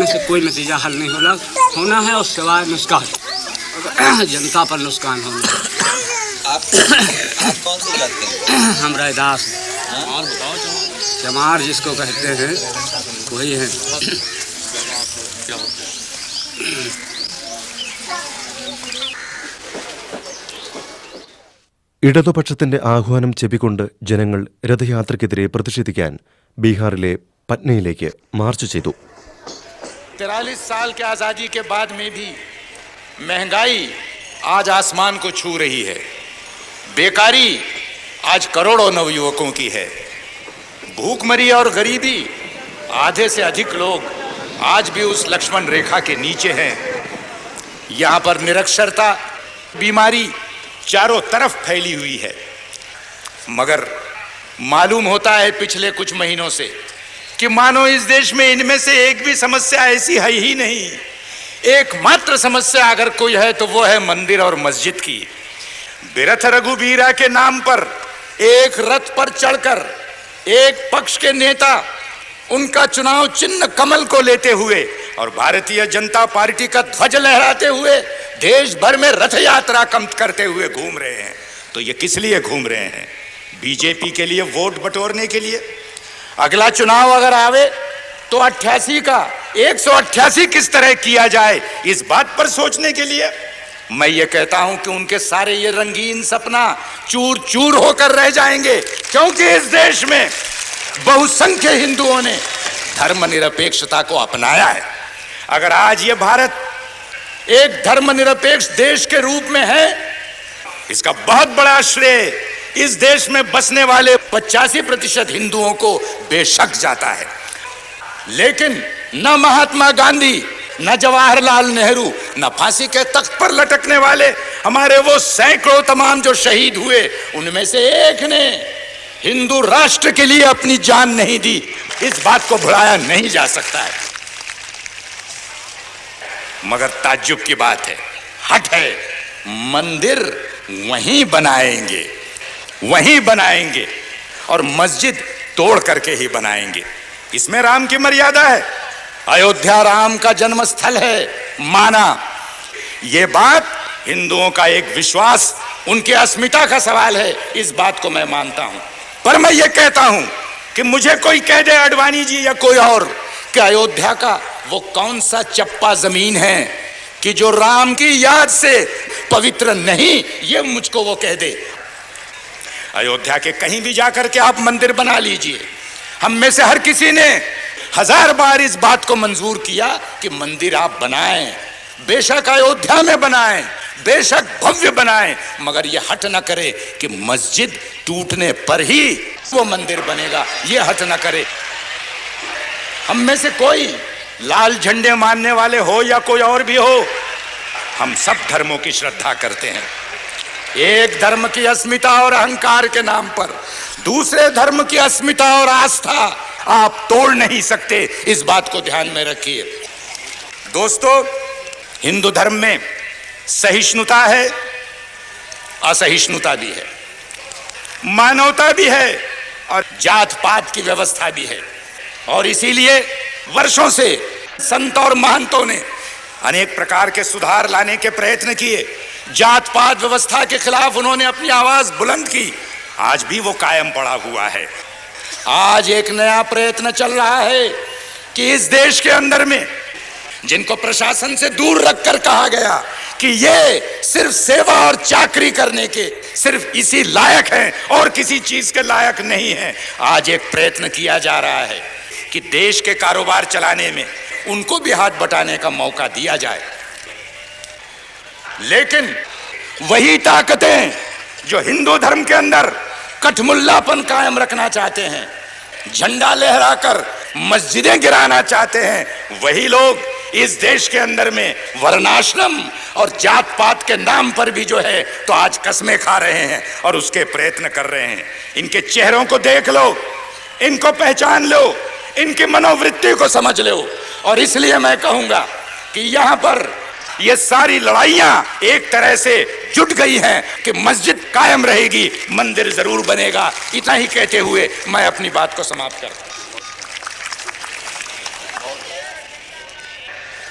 से कोई नतीजा हल नहीं होना है, और सिवाय नुकसान, जनता पर नुकसान होना। आप कौन सी जाति हैं? हम रैदास चमार जिसको कहते हैं वही है। ഇടതുപക്ഷത്തിന്റെ ആഹ്വാനം ചെവിക്കൊണ്ട് ജനങ്ങൾ രഥയാത്രയ്ക്കെതിരെ പ്രതിഷേധിക്കാൻ ബീഹാറിലെ പട്നയിലേക്ക് മാർച്ച് ചെയ്തു. 43 साल के आज़ादी के बाद में भी महंगाई आज आसमान को छू रही है, बेकारी आज करोड़ों नवयुवकों की है, भूखमरी और गरीबी, आधे से अधिक लोग आज भी उस लक्ष्मण रेखा के नीचे हैं। यहाँ पर निरक्षरता, बीमारी चारों तरफ फैली हुई है। मगर मालूम होता है पिछले कुछ महीनों से कि मानो इस देश में इनमें से एक भी समस्या ऐसी है ही नहीं। एकमात्र समस्या अगर कोई है तो वो है मंदिर और मस्जिद की। बिरथ रघुबीरा के नाम पर एक रथ पर चढ़कर एक पक्ष के नेता उनका चुनाव चिन्ह कमल को लेते हुए और भारतीय जनता पार्टी का ध्वज लहराते हुए देश भर में रथ यात्रा करते हुए घूम रहे हैं। तो ये किस लिए घूम रहे हैं? बीजेपी के लिए वोट बटोरने के लिए। अगला चुनाव अगर आवे तो 88 का 188 किस तरह किया जाए, इस बात पर सोचने के लिए। मैं ये कहता हूं कि उनके सारे ये रंगीन सपना चूर चूर होकर रह जाएंगे, क्योंकि इस देश में बहुसंख्य हिंदुओं ने धर्मनिरपेक्षता को अपनाया है। अगर आज ये भारत एक धर्मनिरपेक्ष देश के रूप में है, इसका बहुत बड़ा श्रेय इस देश में बसने वाले 85% हिंदुओं को बेशक जाता है। लेकिन न महात्मा गांधी, न जवाहरलाल नेहरू, न फांसी के तख्त पर लटकने वाले हमारे वो सैकड़ों तमाम जो शहीद हुए, उनमें से एक ने हिंदू राष्ट्र के लिए अपनी जान नहीं दी। इस बात को भुलाया नहीं जा सकता है। मगर ताज्जुब की बात है, हट है, मंदिर वहीं बनाएंगे और मस्जिद तोड़ करके ही बनाएंगे। इसमें राम की मर्यादा है। अयोध्या राम का जन्म स्थल है, माना। ये बात हिंदुओं का एक विश्वास, उनकी अस्मिता का सवाल है, इस बात को मैं मानता हूं। पर मैं ये कहता हूं कि मुझे कोई कह दे, अडवाणी जी या कोई और, कि अयोध्या का वो कौन सा चप्पा जमीन है कि जो राम की याद से पवित्र नहीं, ये मुझको वो कह दे। अयोध्या के कहीं भी जाकर के आप मंदिर बना लीजिए। हम में से हर किसी ने 1000 बार इस बात को मंजूर किया कि मंदिर आप बनाएं, बेशक अयोध्या में बनाएं, बेशक भव्य बनाए, मगर ये हट न करे कि मस्जिद टूटने पर ही वो मंदिर बनेगा, ये हट न करे। हम में से कोई लाल झंडे मानने वाले हो या कोई और भी हो, हम सब धर्मों की श्रद्धा करते हैं। एक धर्म की अस्मिता और अहंकार के नाम पर दूसरे धर्म की अस्मिता और आस्था आप तोड़ नहीं सकते, इस बात को ध्यान में रखिए। दोस्तों, हिंदू धर्म में सहिष्णुता है, असहिष्णुता भी है, मानवता भी है और जात पात की व्यवस्था भी है। और इसीलिए वर्षों से संत और महंतों ने अनेक प्रकार के सुधार लाने के प्रयत्न किए। जात पात व्यवस्था के खिलाफ उन्होंने अपनी आवाज बुलंद की, आज भी वो कायम पड़ा हुआ है। आज एक नया प्रयत्न चल रहा है कि इस देश के अंदर में जिनको प्रशासन से दूर रखकर कहा गया कि ये सिर्फ सेवा और चाकरी करने के सिर्फ इसी लायक हैं और किसी चीज के लायक नहीं हैं, आज एक प्रयत्न किया जा रहा है कि देश के कारोबार चलाने में उनको भी हाथ बटाने का मौका दिया जाए। लेकिन वही ताकतें जो हिंदू धर्म के अंदर कठमुल्लापन कायम रखना चाहते हैं, झंडा लहराकर मस्जिदें गिराना चाहते हैं, वही लोग इस देश के अंदर में वर्णाश्रम और जात पात के नाम पर भी जो है तो आज कस्में खा रहे हैं और उसके प्रयत्न कर रहे हैं। इनके चेहरों को देख लो, इनको पहचान लो, इनकी मनोवृत्ति को समझ लो। और इसलिए मैं कहूंगा कि यहां पर ये सारी लड़ाइयां एक तरह से जुट गई हैं कि मस्जिद कायम रहेगी, मंदिर जरूर बनेगा। इतना ही कहते हुए मैं अपनी बात को समाप्त करता हूं।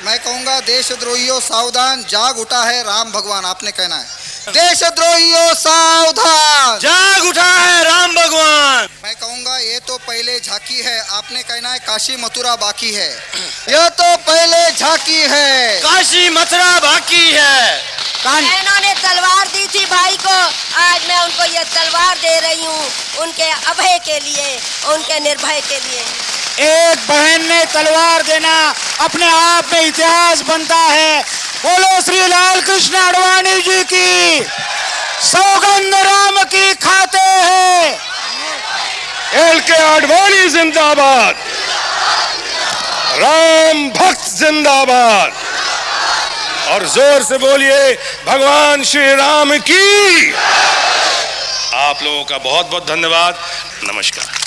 मैं कहूंगा देशद्रोहियों सावधान, जाग उठा है राम भगवान। आपने कहना है देशद्रोहियों सावधान, जाग उठा है राम भगवान। मैं कहूंगा ये तो पहले झांकी है। आपने कहना है काशी मथुरा बाकी है। यह तो पहले झांकी है, काशी मथुरा बाकी है। इन्होंने तलवार दी थी भाई को, आज मैं उनको ये तलवार दे रही हूँ, उनके अभय के लिए, उनके निर्भय के लिए। एक बहन ने तलवार देना अपने आप में इतिहास बनता है। बोलो श्री लाल कृष्ण आडवाणी जी की, सौगंध राम की खाते हैं। LK आडवाणी जिंदाबाद, राम भक्त जिंदाबाद। और जोर से बोलिए भगवान श्री राम की। आप लोगों का बहुत बहुत धन्यवाद, नमस्कार।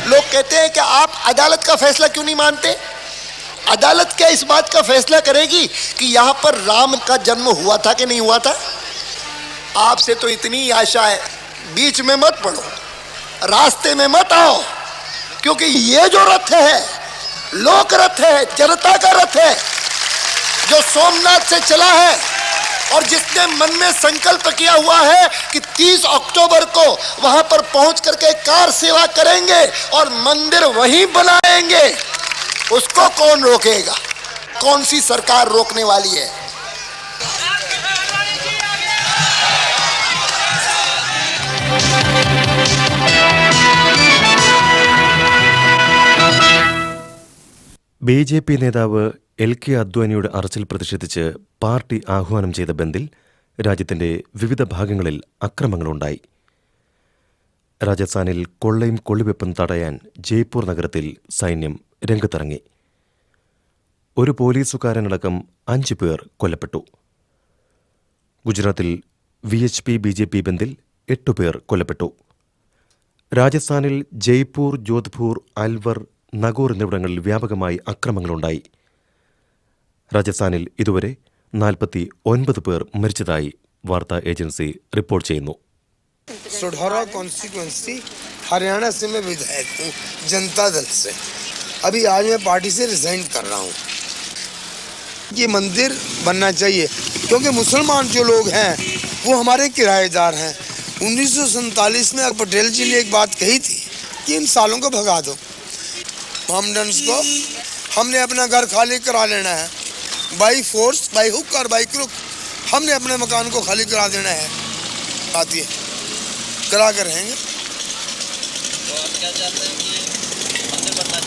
लोग कहते हैं कि आप अदालत का फैसला क्यों नहीं मानते? अदालत क्या इस बात का फैसला करेगी कि यहाँ पर राम का जन्म हुआ था कि नहीं हुआ था? आपसे तो इतनी आशा है, बीच में मत पड़ो, रास्ते में मत आओ, क्योंकि ये जो रथ है लोक रथ है, जनता का रथ है, जो सोमनाथ से चला है और जिसने मन में संकल्प किया हुआ है कि 30 अक्टूबर को वहां पर पहुंच करके कार सेवा करेंगे और मंदिर वहीं बनाएंगे, उसको कौन रोकेगा? कौन सी सरकार रोकने वाली है? BJP നേതാവ് LK അദ്വാനിയുടെ അറസ്റ്റിൽ പ്രതിഷേധിച്ച് പാർട്ടി ആഹ്വാനം ചെയ്ത ബന്ദിൽ രാജ്യത്തിന്റെ വിവിധ ഭാഗങ്ങളിൽ അക്രമങ്ങളുണ്ടായി. രാജസ്ഥാനിൽ കൊള്ളയും കൊള്ളിവെപ്പും തടയാൻ ജയ്പൂർ നഗരത്തിൽ സൈന്യം രംഗത്തിറങ്ങി. ഒരു പോലീസുകാരനടക്കം 5 പേർ കൊല്ലപ്പെട്ടു. ഗുജറാത്തിൽ VHP BJP ബന്ദിൽ 8 പേർ കൊല്ലപ്പെട്ടു. രാജസ്ഥാനിൽ ജയ്പൂർ, ജോധ്പൂർ, അൽവർ, നഗോർ എന്നിവിടങ്ങളിൽ വ്യാപകമായി അക്രമങ്ങളുണ്ടായി. രാജസ്ഥാനിൽ ഇതുവരെ 49 പേർ മരിച്ചതായി വാർത്താ ഏജൻസി റിപ്പോർട്ട് ചെയ്യുന്നു. सुढौरा कॉन्स्टिट्यूएंसी हरियाणा से मैं विधायक हूँ जनता दल से। अभी आज मैं पार्टी से रिजाइन कर रहा हूँ। ये मंदिर बनना चाहिए क्योंकि मुसलमान जो लोग हैं वो हमारे किराएदार हैं। 1947 में पटेल जी ने एक बात कही थी कि इन सालों को भगा दो, मोहम्मडन्स को हमने अपना घर खाली करा लेना है, बाई फोर्स, बाई हुक और बाई क्रुक हमने अपने मकान को खाली करा देना है। आती है करा कर रहेंगे।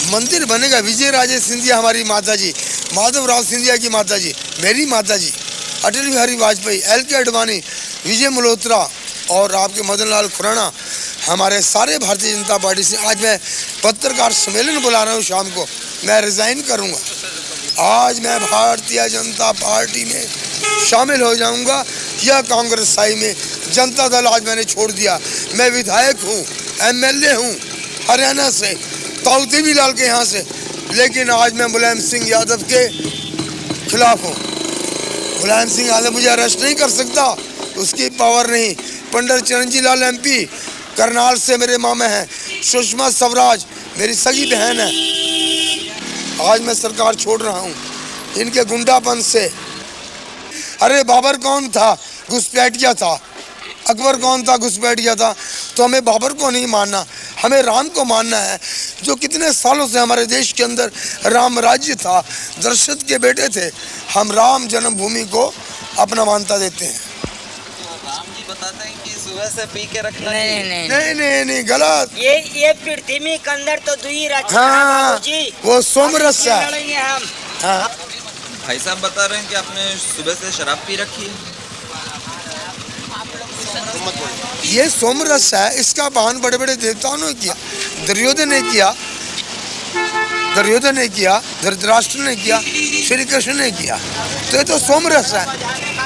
मंदिर बनेगा। विजय राजे सिंधिया हमारी माता जी, माधवराव सिंधिया की माता जी, मेरी माता जी, अटल बिहारी वाजपेयी, LK आडवाणी, विजय मल्होत्रा और आपके मदन लाल खुराना, हमारे सारे भारतीय जनता पार्टी से आज मैं पत्रकार सम्मेलन बुला रहा हूँ। शाम को मैं रिजाइन करूँगा। आज मैं भारतीय जनता पार्टी में शामिल हो जाऊँगा या कांग्रेस साई में। जनता दल आज मैंने छोड़ दिया। मैं विधायक हूँ, MLA हूँ हरियाणा से, ताऊ लाल के यहाँ से, लेकिन आज मैं मुलायम सिंह यादव के खिलाफ हूँ। मुलायम सिंह यादव मुझे अरेस्ट नहीं कर सकता, उसकी पावर नहीं। पंडित चिरंजी लाल MP करनाल से मेरे मामे हैं। सुषमा स्वराज मेरी सगी बहन है। आज मैं सरकार छोड़ रहा हूँ इनके गुंडापन से। अरे बाबर कौन था? घुसपैठिया था। अकबर कौन था? घुसपैठिया था। तो हमें बाबर को नहीं मानना, हमें राम को मानना है, जो कितने सालों से हमारे देश के अंदर राम राज्य था, दशरथ के बेटे थे। हम राम जन्मभूमि को अपना मान्यता देते हैं। राम जी बताते हैं कि सुबह से पी के रखना नहीं, गलत। ये पृथ्वी के अंदर तो दुई रचना हाँ, जी, वो सोमरस है। हम हाँ। भाई साहब बता रहे हैं कि आपने सुबह से शराब पी रखी है। ये सोमरस है, इसका पान बड़े बड़े देवताओं ने किया। दुर्योधन ने किया, धृतराष्ट्र ने किया, श्री कृष्ण ने किया। तो ये तो सोमरस है,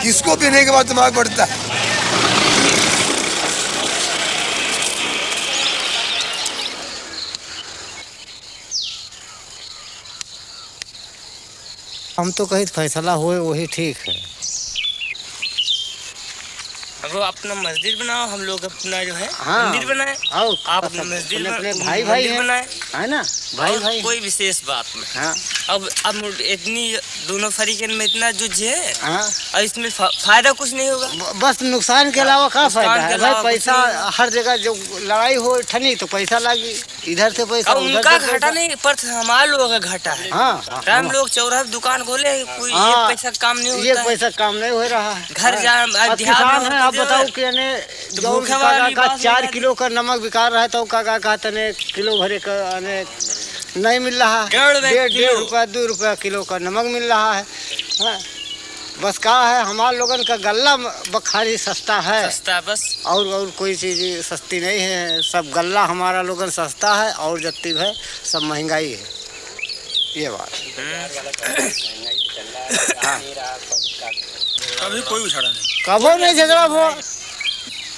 इसको पीने के बाद दिमाग बढ़ता है। हम तो कहीं फैसला हुए वही ठीक है। वो अपना मस्जिद बनाओ, हम लोग अपना जो है हाँ, मंदिर बनाए। आप अपना मस्जिद अपने भाई बनाए, है ना? भाई कोई विशेष बात नहीं। हाँ। अब इतनी दोनों फरीकन में इतना जुझ है। हाँ। और इसमें फायदा कुछ नहीं होगा, बस नुकसान के अलावा क्या फायदा है भाई? पैसा हर जगह जो लड़ाई हो ठनी तो पैसा लगी, इधर से पैसा उनका घाटा नहीं पर हमारे लोगों का घाटा है। हाँ, हम लोग चौराहे दुकान खोले, कोई एक पैसा काम नहीं होता, एक पैसा काम नहीं हो रहा है। घर जा आप बताओ कि का 4 किलो का नमक बिका रहा है तो काका कहते ने किलो भरे का नहीं मिल रहा है। 1.5 रुपया 2 रुपया किलो का नमक मिल रहा है। हाँ। बस क्या है, हमारे लोगन का गल्ला बखारी सस्ता है, सस्ता बस, और कोई चीज़ सस्ती नहीं है। सब गल्ला हमारा लोगन सस्ता है और जत्ती है सब महंगाई है। ये बात हाँ। कभी कोई झगड़ा नहीं, कबो नहीं झगड़ा हो।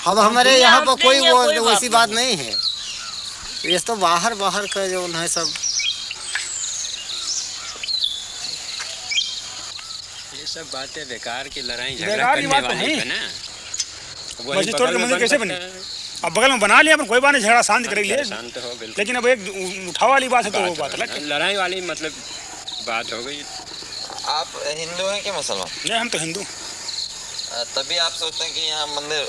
अब हमारे यहाँ पर कोई वो वैसी बात नहीं है। ये तो बाहर का जो है सब ये सब बातें बेकार की लड़ाई झगड़ा बेकार की करने बात तो वाली है। है ना। मस्जिद तोड़ के मंदिर कैसे बने? अब बगल में बना लिया, कोई बात नहीं, झगड़ा शांत कर लिए, शांत हो बिल्कुल। लेकिन अब एक उठाव वाली बात है तो वो बात अलग, लड़ाई वाली मतलब बात हो गई। आप हिंदू हैं कि मुसलमान? नहीं, हम तो हिंदू। तभी आप सोचते हैं कि यहाँ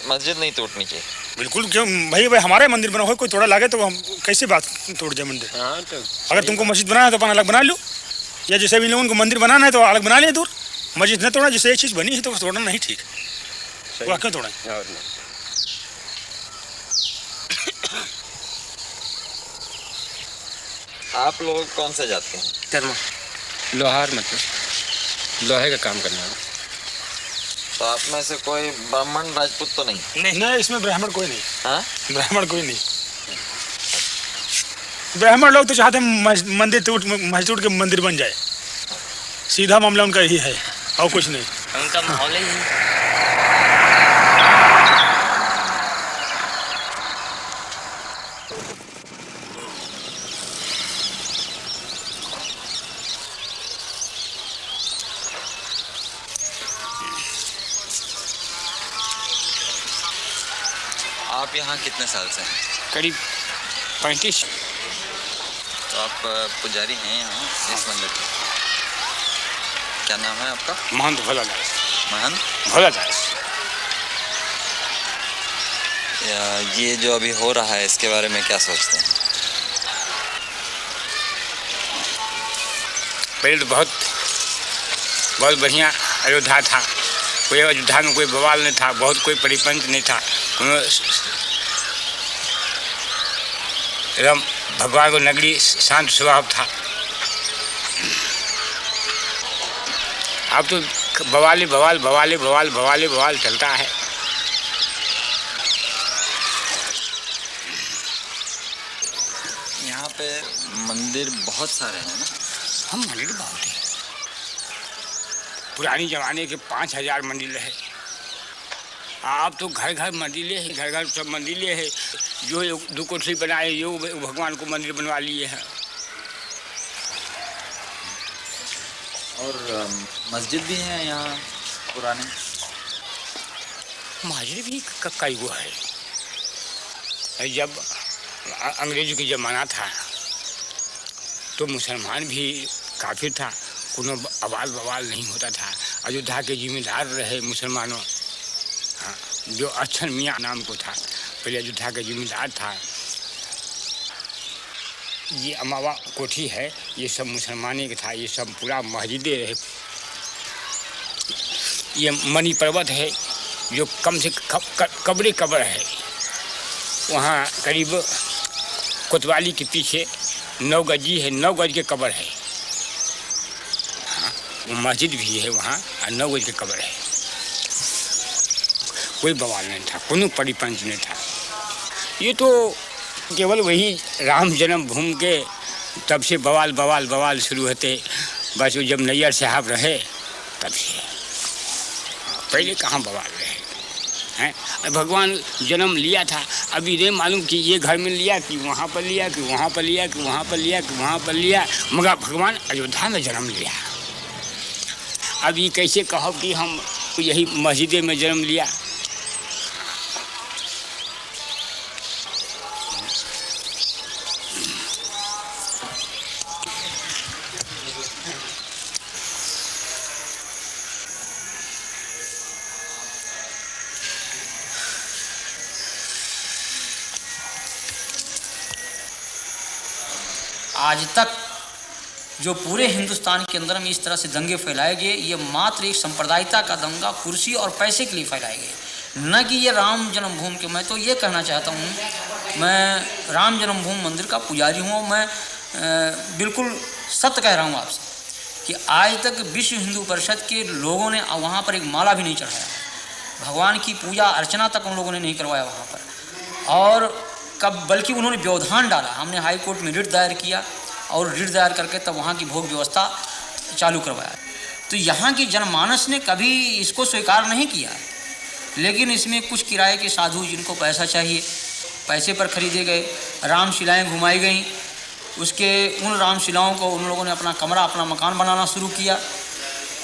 मस्जिद नहीं तोड़नी चाहिए? बिल्कुल, क्यों भाई हमारे मंदिर बना हो, कोई तोड़ा लागे तो हम कैसे बात तोड़ जाए मंदिर? हाँ, तो अगर तुमको मस्जिद बनाना है तो अपन अलग बना लो, या जैसे भी लोगों को मंदिर बनाना है तो अलग बना ले दूर। मस्जिद न तोड़ा, जैसे एक चीज़ बनी है तो तोड़ना नहीं ठीक, वो क्यों तोड़ा? आप लोग कौन से जाते हैं? कर्म लोहार, मतलब लोहे का काम करना है। तो आप में से कोई ब्राह्मण राजपूत तो नहीं? नहीं, इसमें ब्राह्मण कोई नहीं। हाँ? ब्राह्मण कोई नहीं। ब्राह्मण लोग तो चाहते हैं मंदिर टूट के मंदिर बन जाए, सीधा मामला उनका यही है और कुछ नहीं। उनका माहौल ही है। आप यहाँ कितने साल से हैं? करीब 35। तो आप पुजारी हैं यहाँ इस मंदिर के? क्या नाम है आपका? महंत भोलादास। महंत भोलादास। ये जो अभी हो रहा है इसके बारे में क्या सोचते हैं? पहले तो बहुत बढ़िया अयोध्या था, कोई अयोध्या में कोई बवाल नहीं था, बहुत कोई परिपंच नहीं था, एकदम भगवान को नगरी शांत स्वभाव था। अब तो बवाली बवाल बवाली बवाल बवाली बवाल चलता है। यहाँ पे मंदिर बहुत सारे हैं ना? हम मंदिर बहुत है। पुरानी जमाने के 5000 मंदिर है। आप तो घर घर मंदिर है, घर घर सब मंदिर है। जो 2 कोठरी बनाए जो भगवान को मंदिर बनवा लिए हैं। और मस्जिद भी है यहाँ पुराने? मस्जिद भी कई गो है। जब अंग्रेजों की ज़माना था तो मुसलमान भी काफ़ी था, कोनो आवाज़ बवाल नहीं होता था। अयोध्या के जिम्मेदार रहे मुसलमानों, हाँ, जो अच्छन मियाँ नाम को था, पहले अयोध्या का जिम्मेदार था। ये अमावा कोठी है, ये सब मुसलमानी का था। ये सब पूरा मस्जिदें रहे। ये मणि पर्वत है जो कम से कब्र कब्र है। वहाँ करीब कोतवाली के पीछे 9 गजी है, 9 गज के कब्र है। हाँ, वो मस्जिद भी है वहाँ और 9 गज के कब्र है। कोई बवाल नहीं था, कोनो परिपंच नहीं था। ये तो केवल वही राम जन्मभूमि के तब से बवाल बवाल बवाल शुरू होते। बस वो जब नैयर साहब रहे तब से, पहले कहाँ बवाल रहे हैं। भगवान जन्म लिया था, अभी नहीं मालूम कि ये घर में लिया कि वहाँ पर लिया कि वहाँ पर लिया कि वहाँ पर लिया कि वहाँ पर लिया, मगर भगवान अयोध्या में जन्म लिया। अब ये कैसे कहो कि हम यही मस्जिद में जन्म लिया। आज तक जो पूरे हिंदुस्तान के अंदर में इस तरह से दंगे फैलाए गए, ये मात्र एक सांप्रदायिकता का दंगा कुर्सी और पैसे के लिए फैलाए गए, न कि ये राम जन्मभूमि के। मैं तो ये कहना चाहता हूँ, मैं राम जन्मभूमि मंदिर का पुजारी हूँ। मैं बिल्कुल सत्य कह रहा हूँ आपसे कि आज तक विश्व हिंदू परिषद के लोगों ने वहाँ पर एक माला भी नहीं चढ़ाया, भगवान की पूजा अर्चना तक उन लोगों ने नहीं करवाया वहाँ पर। और बल्कि उन्होंने व्यवधान डाला। हमने हाई कोर्ट में रिट दायर किया और रिट दायर करके तब वहाँ की भोग व्यवस्था चालू करवाया। तो यहाँ की जनमानस ने कभी इसको स्वीकार नहीं किया। लेकिन इसमें कुछ किराए के साधु जिनको पैसा चाहिए, पैसे पर खरीदे गए, रामशिलाएँ घुमाई गईं। उसके उन रामशिलाओं को उन लोगों ने अपना कमरा, अपना मकान बनाना शुरू किया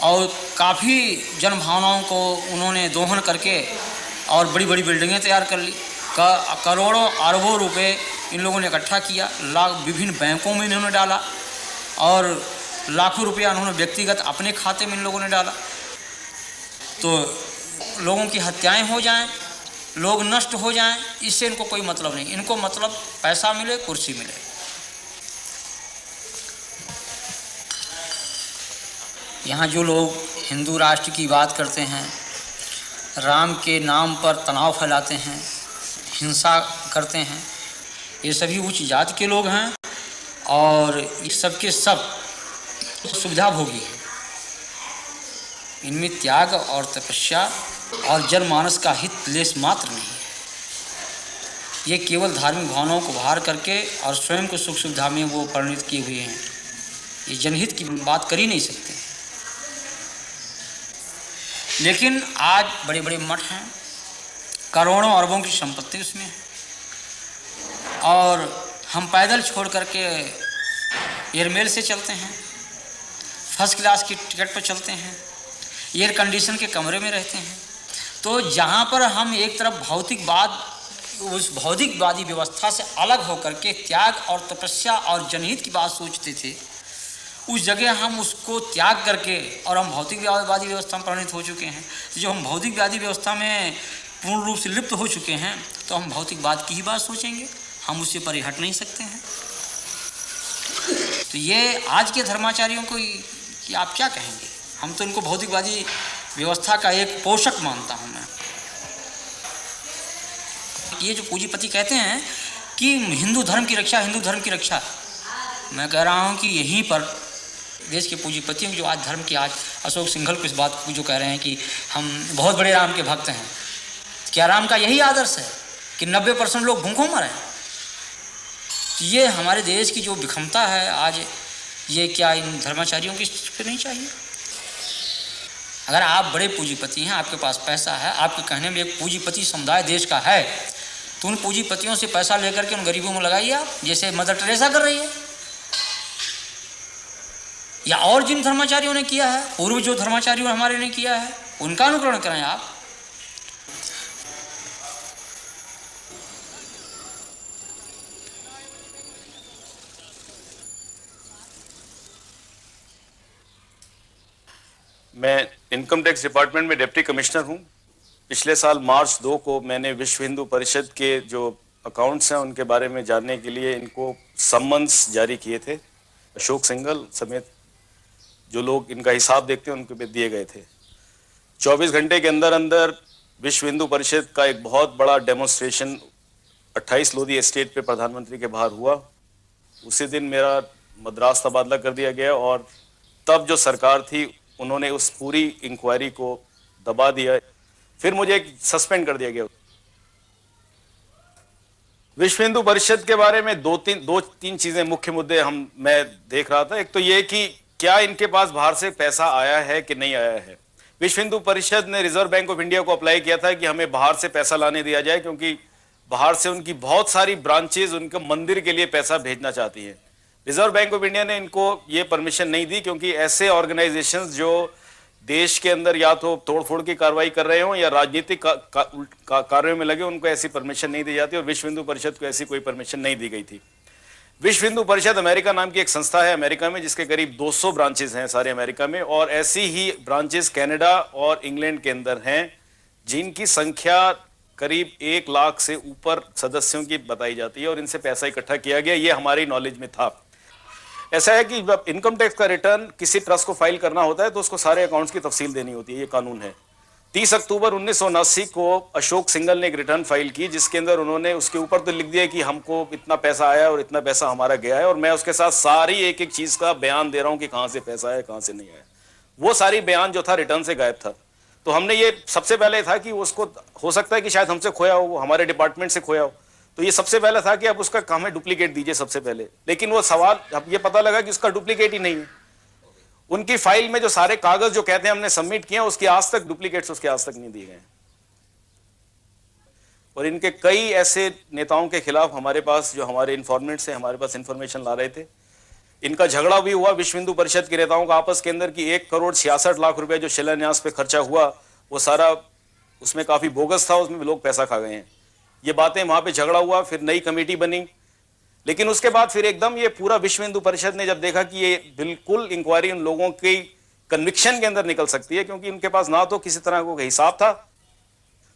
और काफ़ी जनभावनाओं को उन्होंने दोहन करके और बड़ी बड़ी बिल्डिंगें तैयार कर ली। करोड़ों अरबों रुपए इन लोगों ने इकट्ठा किया, विभिन्न बैंकों में इन्होंने डाला और लाखों रुपया उन्होंने व्यक्तिगत अपने खाते में इन लोगों ने डाला। तो लोगों की हत्याएं हो जाएं, लोग नष्ट हो जाएं, इससे इनको कोई मतलब नहीं। इनको मतलब पैसा मिले, कुर्सी मिले। यहाँ जो लोग हिंदू राष्ट्र की बात करते हैं, राम के नाम पर तनाव फैलाते हैं, हिंसा करते हैं, ये सभी उच्च जाति के लोग हैं और ये सब के सब सुविधा भोगी हैं। इनमें त्याग और तपस्या और जनमानस का हित लेस मात्र नहीं है। ये केवल धार्मिक भावनाओं को बाहर करके और स्वयं को सुख सुविधा में वो परिणित किए हुए हैं। ये जनहित की बात कर ही नहीं सकते। लेकिन आज बड़े बड़े मठ हैं, करोड़ों अरबों की संपत्ति उसमें है और हम पैदल छोड़ करके एयरमेल से चलते हैं, फर्स्ट क्लास की टिकट पर चलते हैं, एयर कंडीशन के कमरे में रहते हैं। तो जहाँ पर हम एक तरफ भौतिकवाद, उस भौतिकवादी व्यवस्था से अलग होकर के त्याग और तपस्या और जनहित की बात सोचते थे, उस जगह हम उसको त्याग करके और हम भौतिकवादी व्यवस्था में परिणित हो चुके हैं। जो हम भौतिकवादी व्यवस्था में पूर्ण रूप से लिप्त हो चुके हैं, तो हम भौतिकवाद की ही बात सोचेंगे, हम उससे परे हट नहीं सकते हैं। तो ये आज के धर्माचार्यों को कि आप क्या कहेंगे? हम तो इनको भौतिकवादी व्यवस्था का एक पोषक मानता हूँ मैं। ये जो पूंजीपति कहते हैं कि हिंदू धर्म की रक्षा, हिंदू धर्म की रक्षा। मैं कह रहा हूँ कि यहीं पर देश के पूंजीपतियों की जो आज धर्म की, आज अशोक सिंघल को इस बात को जो कह रहे हैं कि हम बहुत बड़े राम के भक्त हैं, क्या राम का यही आदर्श है कि 90% लोग भूखों मरे? ये हमारे देश की जो विषमता है आज, ये क्या इन धर्माचार्यों की नहीं चाहिए? अगर आप बड़े पूंजीपति हैं, आपके पास पैसा है, आपके कहने में एक पूंजीपति समुदाय देश का है, तो उन पूंजीपतियों से पैसा लेकर के उन गरीबों में लगाइए आप, जैसे मदर टेरेसा कर रही है, या और जिन धर्माचार्यों ने किया है, पूर्व जो धर्माचार्यों हमारे ने किया है, उनका अनुकरण करें आप। मैं इनकम टैक्स डिपार्टमेंट में डिप्टी कमिश्नर हूं। पिछले साल मार्च 2 को मैंने विश्व हिंदू परिषद के जो अकाउंट्स हैं उनके बारे में जानने के लिए इनको सम्मन्स जारी किए थे। अशोक सिंघल समेत जो लोग इनका हिसाब देखते हैं उनको भी दिए गए थे। 24 घंटे के अंदर अंदर विश्व हिंदू परिषद का एक बहुत बड़ा डेमोन्स्ट्रेशन 28 लोधी एस्टेट पे प्रधानमंत्री के बाहर हुआ। उसी दिन मेरा मद्रास तबादला कर दिया गया और तब जो सरकार थी उन्होंने उस पूरी इंक्वायरी को दबा दिया, फिर मुझे सस्पेंड कर दिया गया। विश्व हिंदू परिषद के बारे में दो तीन चीजें मुख्य मुद्दे मैं देख रहा था। एक तो ये कि क्या इनके पास बाहर से पैसा आया है कि नहीं आया है। विश्व हिंदू परिषद ने रिजर्व बैंक ऑफ इंडिया को अप्लाई किया था कि हमें बाहर से पैसा लाने दिया जाए, क्योंकि बाहर से उनकी बहुत सारी ब्रांचेज उनके मंदिर के लिए पैसा भेजना चाहती हैं। रिजर्व बैंक ऑफ इंडिया ने इनको ये परमिशन नहीं दी, क्योंकि ऐसे ऑर्गेनाइजेशंस जो देश के अंदर या तो तोड़फोड़ की कार्रवाई कर रहे हो या राजनीतिक कार्यों में लगे, उनको ऐसी परमिशन नहीं दी जाती और विश्व हिंदू परिषद को ऐसी कोई परमिशन नहीं दी गई थी। विश्व हिंदू परिषद अमेरिका नाम की एक संस्था है अमेरिका में, जिसके करीब 200 ब्रांचेस हैं सारे अमेरिका में, और ऐसी ही ब्रांचेस कनाडा और इंग्लैंड के अंदर हैं, जिनकी संख्या करीब 1 लाख से ऊपर सदस्यों की बताई जाती है और इनसे पैसा इकट्ठा किया गया। ये हमारी नॉलेज में था। ऐसा है कि जब इनकम टैक्स का रिटर्न किसी ट्रस्ट को फाइल करना होता है तो उसको सारे अकाउंट्स की तफसील देनी होती है, ये कानून है। 30 अक्टूबर 1979 को अशोक सिंघल ने एक रिटर्न फाइल की, जिसके अंदर उन्होंने उसके ऊपर तो लिख दिया कि हमको इतना पैसा आया और इतना पैसा हमारा गया है, और मैं उसके साथ सारी एक एक चीज का बयान दे रहा हूं कि कहां से पैसा आया कहां से नहीं आया। वो सारी बयान जो था रिटर्न से गायब था। तो हमने ये सबसे पहले था कि उसको हो सकता है कि शायद हमसे खोया हो, हमारे डिपार्टमेंट से खोया हो, तो ये सबसे पहले था कि आप उसका हमें डुप्लीकेट दीजिए सबसे पहले। लेकिन वो सवाल अब ये पता लगा कि उसका डुप्लीकेट ही नहीं है। उनकी फाइल में जो सारे कागज जो कहते हैं हमने सबमिट किए, उसकी आज तक डुप्लीकेट्स उसके आज तक नहीं दिए गए। और इनके कई ऐसे नेताओं के खिलाफ हमारे पास, जो हमारे इन्फॉर्मेंट्स हैं, हमारे पास इंफॉर्मेशन ला रहे थे। इनका झगड़ा भी हुआ विश्व हिंदू परिषद के नेताओं का आपस के अंदर कि 1,66,00,000 रुपए जो शिलान्यास पे खर्चा हुआ वो सारा उसमें काफी बोगस था, उसमें लोग पैसा खा गए हैं। ये बातें वहां पे झगड़ा हुआ, फिर नई कमेटी बनी, लेकिन उसके बाद फिर एकदम ये पूरा विश्व हिंदू परिषद ने जब देखा कि ये बिल्कुल इंक्वायरी उन लोगों की कन्विक्शन के अंदर निकल सकती है, क्योंकि उनके पास ना तो किसी तरह का हिसाब था,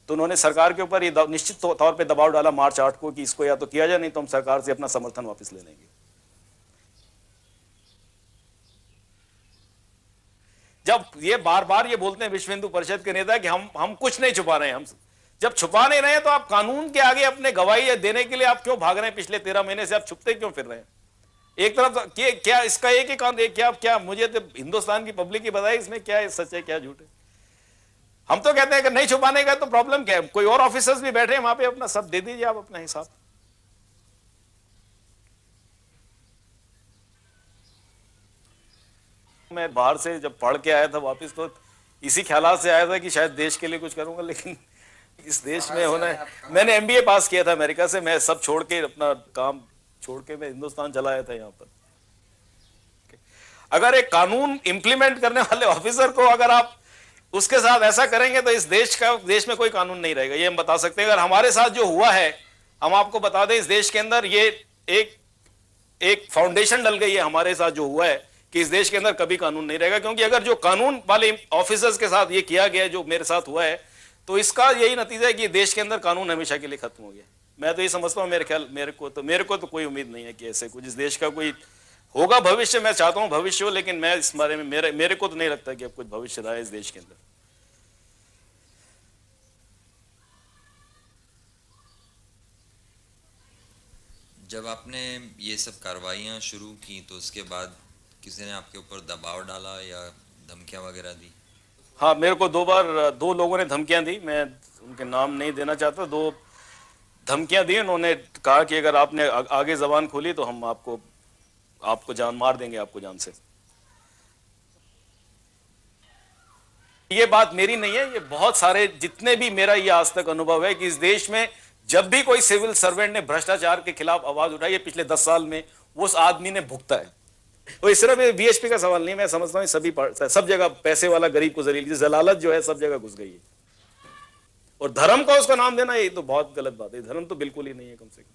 तो उन्होंने सरकार के ऊपर ये निश्चित तौर पे दबाव डाला मार्च 8 को कि इसको या तो किया जाए, नहीं तो हम सरकार से अपना समर्थन वापस ले लेंगे। जब ये बार बार ये बोलते हैं विश्व हिंदू परिषद के नेता कि हम कुछ नहीं छुपा रहे हैं, हम जब छुपा नहीं रहे तो आप कानून के आगे अपने गवाही देने के लिए आप क्यों भाग रहे हैं? पिछले 13 महीने से आप छुपते क्यों फिर रहे हैं? एक तरफ क्या इसका एक ही कानून, क्या मुझे तो हिंदुस्तान की पब्लिक ही बताए इसमें क्या सच है क्या झूठ है। हम तो कहते हैं कि नहीं छुपाने का तो प्रॉब्लम क्या है? कोई और ऑफिसर्स भी बैठे हैं वहां पे, अपना सब दे दीजिए आप अपना हिसाब। मैं बाहर से जब पढ़ के आया था वापस, तो इसी ख्याल से आया था कि शायद देश के लिए कुछ करूंगा, लेकिन इस देश में होना है। मैंने एमबीए पास किया था अमेरिका से, मैं सब छोड़ के अपना काम छोड़ के मैं हिंदुस्तान चला आया था यहाँ पर। अगर एक कानून इंप्लीमेंट करने वाले ऑफिसर को अगर आप उसके साथ ऐसा करेंगे तो इस देश में कोई कानून नहीं रहेगा, ये हम बता सकते हैं। अगर हमारे साथ जो हुआ है, हम आपको बता दें, इस देश के अंदर ये एक फाउंडेशन डल गई है हमारे साथ जो हुआ है कि इस देश के अंदर कभी कानून नहीं रहेगा। क्योंकि अगर जो कानून वाले ऑफिसर्स के साथ ये किया गया जो मेरे साथ हुआ है, तो इसका यही नतीजा है कि देश के अंदर कानून हमेशा के लिए खत्म हो गया। मैं तो ये समझता हूँ, मेरे को तो कोई उम्मीद नहीं है कि ऐसे कुछ इस देश का कोई होगा भविष्य। मैं चाहता हूँ भविष्य हो, लेकिन मैं इस बारे में मेरे को तो नहीं लगता कि अब कुछ भविष्य रहा है इस देश के अंदर। जब आपने ये सब कार्रवाइयाँ शुरू की तो उसके बाद किसी ने आपके ऊपर दबाव डाला या धमकियाँ वगैरह दी? हाँ, मेरे को 2 बार 2 लोगों ने धमकियाँ दी। मैं उनके नाम नहीं देना चाहता। 2 धमकियाँ दी। उन्होंने कहा कि अगर आपने आगे जबान खोली तो हम आपको जान मार देंगे, आपको जान से। ये बात मेरी नहीं है, ये बहुत सारे जितने भी मेरा ये आज तक अनुभव है कि इस देश में जब भी कोई सिविल सर्वेंट ने भ्रष्टाचार के खिलाफ आवाज उठाई है पिछले 10 साल में, वो उस आदमी ने भुगता है। तो इस सिर्फ बीएचपी का सवाल नहीं, मैं समझता हूँ सब जगह पैसे वाला गरीब को जलील, जलालत जो है सब जगह घुस गई है। और धर्म को उसका नाम देना ये तो बहुत गलत बात है। धर्म तो बिल्कुल ही नहीं है। कम से कम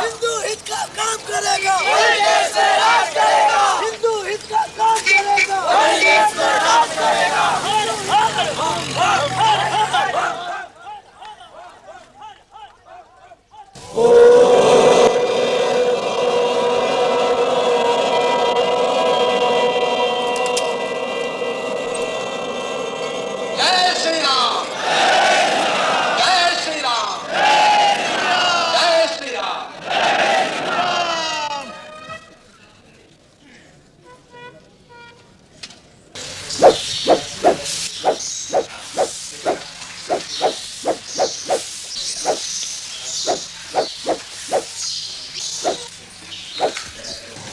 हिंदू हित का काम करेगा, हिंदू हित का काम करेगा, जय श्री राम, जय श्री राम, जय श्री राम।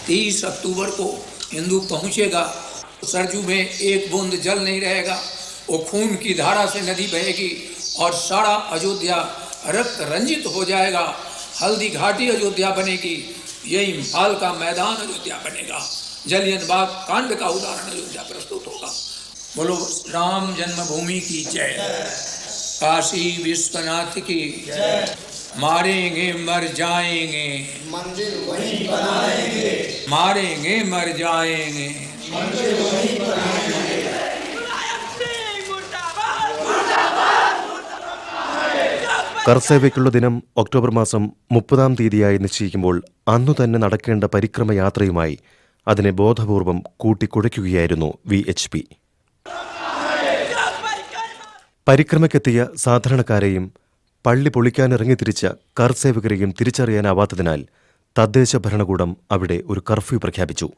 तीस अक्टूबर को हिंदू पहुंचेगा, सरजू में एक बूंद जल नहीं रहेगा, वो खून की धारा से नदी बहेगी और सारा अयोध्या रक्त रंजित हो जाएगा। हल्दी घाटी अयोध्या बनेगी, ये इम्फाल का मैदान अयोध्या बनेगा, जलियन बाग कांड का उदाहरण अयोध्या प्रस्तुत होगा। बोलो राम जन्मभूमि की जय, काशी विश्वनाथ की जय। मारेंगे मर जाएंगे, मंदिर वहीं बनाएंगे, मारेंगे मर जाएंगे, मंदिर वहीं बनाएंगे। കർസേവയ്ക്കുള്ള ദിനം ഒക്ടോബർ മാസം 30-ാം തീയതിയായി നിശ്ചയിക്കുമ്പോൾ അന്നു തന്നെ നടക്കേണ്ട പരിക്രമയാത്രയുമായി അതിനെ ബോധപൂർവം കൂട്ടിക്കുഴയ്ക്കുകയായിരുന്നു VHP. പരിക്രമയ്ക്കെത്തിയ സാധാരണക്കാരെയും പള്ളി പൊളിക്കാനിറങ്ങിത്തിരിച്ച കർസേവകരെയും തിരിച്ചറിയാനാവാത്തതിനാൽ തദ്ദേശ ഭരണകൂടം അവിടെ ഒരു കർഫ്യൂ പ്രഖ്യാപിച്ചു.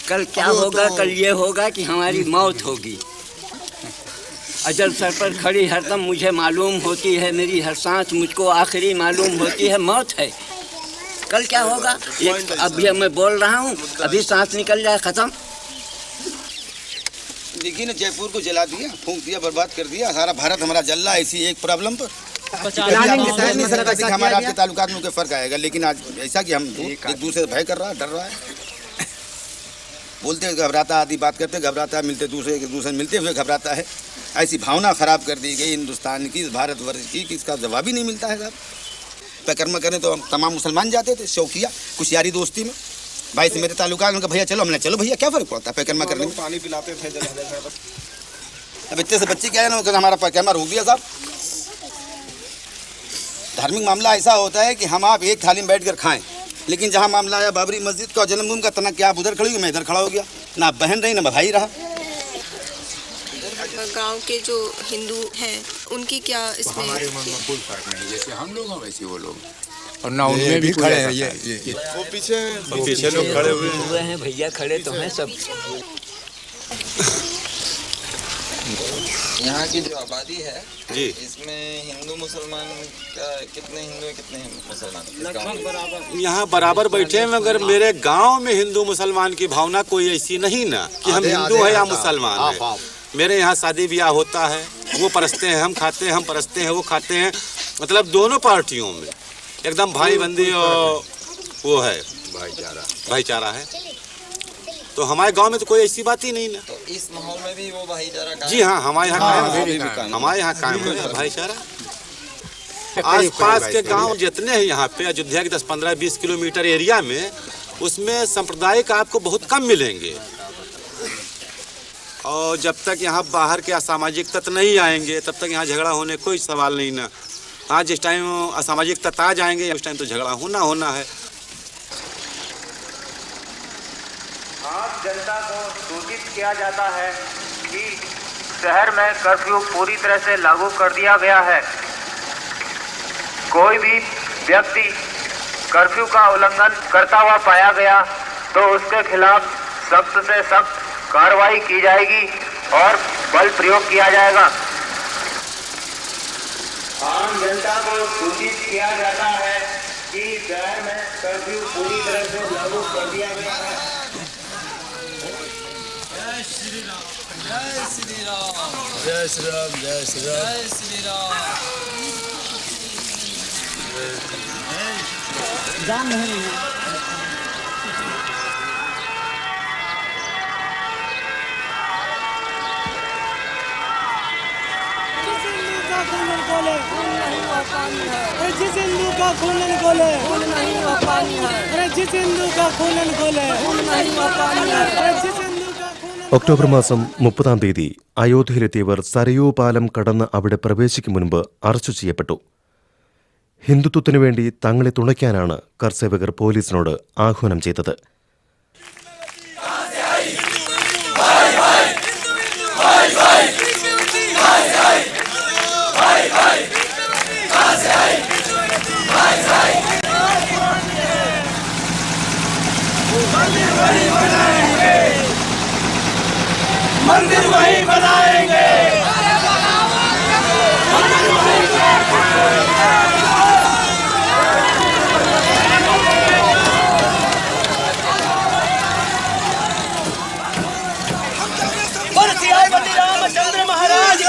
कल क्या होगा? कल ये होगा कि हमारी मौत होगी। अजल सर पर खड़ी हरदम मुझे मालूम होती है, मेरी हर सांस मुझको आखिरी मालूम होती है, मौत है। कल क्या होगा? ये अभी मैं बोल रहा हूँ, अभी सांस निकल जाए, खत्म। देखिए ना, जयपुर को जला दिया, फूंक दिया, बर्बाद कर दिया। सारा भारत हमारा जल रहा है इसी एक प्रॉब्लम पर। नहीं सकता कि हमारे आपके ताल्लुकात में कोई फर्क आएगा, लेकिन आज ऐसा कि हम एक दूसरे से भय कर रहा है, डर रहा है। बोलते घबराता, आदि बात करते घबराता है, मिलते दूसरे एक दूसरे मिलते हुए घबराता है। ऐसी भावना खराब कर दी गई हिंदुस्तान की, भारतवर्ष की, कि इसका जवाब ही नहीं मिलता है साहब। पैकर्मा करने तो हम तमाम मुसलमान जाते थे शौकिया, कुछ यारी दोस्ती में। भाई से मेरे ताल्लुकात, उनका भैया चलो, हमने चलो भैया, क्या फर्क पड़ता है पैकर्मा करने में। पानी पिलाते थे। अब इतने से बच्चे क्या है ना, हमारा पैकर्मा रोक दिया साहब। धार्मिक मामला ऐसा होता है कि हम आप एक थाली में बैठ कर खाएं, लेकिन जहाँ मामला आया बाबरी मस्जिद का, जन्मभूमि का, तना क्या आप उधर खड़ी हुई, मैं इधर खड़ा हो गया। ना बहन रही ना भाई रहा। गांव के जो हिंदू हैं उनकी क्या इसमें? हमारे मन में कोई फर्क नहीं, जैसे हम लोग हैं वैसे वो लोग, और ना उनमें भी खड़े हैं। ये वो पीछे लोग खड़े हुए हैं, भैया खड़े तो हैं सब। यहाँ की जो आबादी है जी, इसमें हिंदू मुसलमान का कितने हिंदू है, कितने मुसलमान? यहाँ बराबर बैठे हैं, मगर मेरे गांव में हिंदू मुसलमान की भावना कोई ऐसी नहीं ना कि हम हिंदू है या मुसलमान है। मेरे यहाँ शादी ब्याह होता है, वो परसते हैं, हम खाते हैं, हम परसते हैं, वो खाते हैं। मतलब दोनों पार्टियों में एकदम भाई बंदी और वो है भाईचारा है। तो हमारे गांव में तो कोई ऐसी बात ही नहीं ना। तो इस माहौल में भी वो भाईचारा? जी हाँ, हमारे यहाँ कायम है, हमारे यहाँ कायम है भाईचारा। आसपास के गांव जितने हैं यहाँ पे अयोध्या के 10, 15, 20 किलोमीटर एरिया में, उसमें सांप्रदायिक आपको बहुत कम मिलेंगे। और जब तक यहाँ बाहर के असामाजिक तत्व नहीं आएंगे तब तक यहाँ झगड़ा होने कोई सवाल नहीं ना। हाँ, जिस टाइम असामाजिक तत्व आ जाएंगे उस टाइम तो झगड़ा होना है। आज जनता को सूचित किया जाता है कि शहर में कर्फ्यू पूरी तरह से लागू कर दिया गया है। कोई भी व्यक्ति कर्फ्यू का उल्लंघन करता हुआ पाया गया तो उसके खिलाफ सख्त से सख्त कार्रवाई की जाएगी और बल प्रयोग किया जाएगा। आम जनता को सूचित किया जाता है कि शहर में कर्फ्यू पूरी तरह से लागू कर दिया गया है। जय श्री राम, जय श्री राम, जय श्री राम, जय श्री राम, जय श्री राम। जान नहीं जिस हिंदू का खून खोले खून नहीं हुआ पानी है। अरे जिस हिंदू का खून खोले खून नहीं हुआ पानी है। अरे जिस हिंदू का खून ഒക്ടോബർ മാസം 30-ാം തീയതി അയോധ്യയിലെത്തിയവർ സരയൂ പാലം കടന്ന് അവിടെ പ്രവേശിക്കും മുൻപ് അറസ്റ്റ് ചെയ്യപ്പെട്ടു. ഹിന്ദുത്വത്തിനു വേണ്ടി തങ്ങളെ തുണയ്ക്കാനാണ് കർസേവകർ പോലീസിനോട് ആഹ്വാനം ചെയ്തത്. मंदिर वही बनाएंगे। रामचंद्र महाराज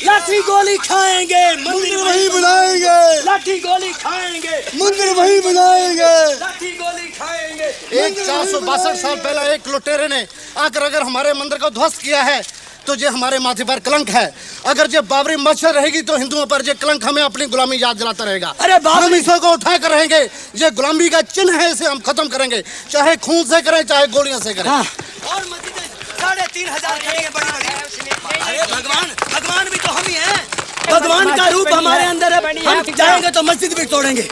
लाठी गोली खाएंगे, मंदिर वही बनाएंगे। लाठी गोली खाएंगे, मंदिर वही बनाएंगे। लाठी गोली खाएंगे। एक 462 साल पहले एक लुटेरे ने आकर अगर हमारे मंदिर को ध्वस्त किया है तो ये हमारे माथे पर कलंक है। अगर ये बाबरी मस्जिद रहेगी तो हिंदुओं पर ये कलंक हमें अपनी गुलामी याद दिलाता रहेगा। अरे हम इसको को उठा कर रहेंगे। ये गुलामी का चिन्ह है, इसे हम खत्म करेंगे, चाहे खून से करें चाहे गोलियों से करें। और मस्जिदें 3,500 करेंगे बड़ी बड़ी। अरे भगवान भी तो हम ही हैं। भगवान का रूप हमारे अंदर है। हम जाएंगे तो मस्जिद भी तोड़ेंगे।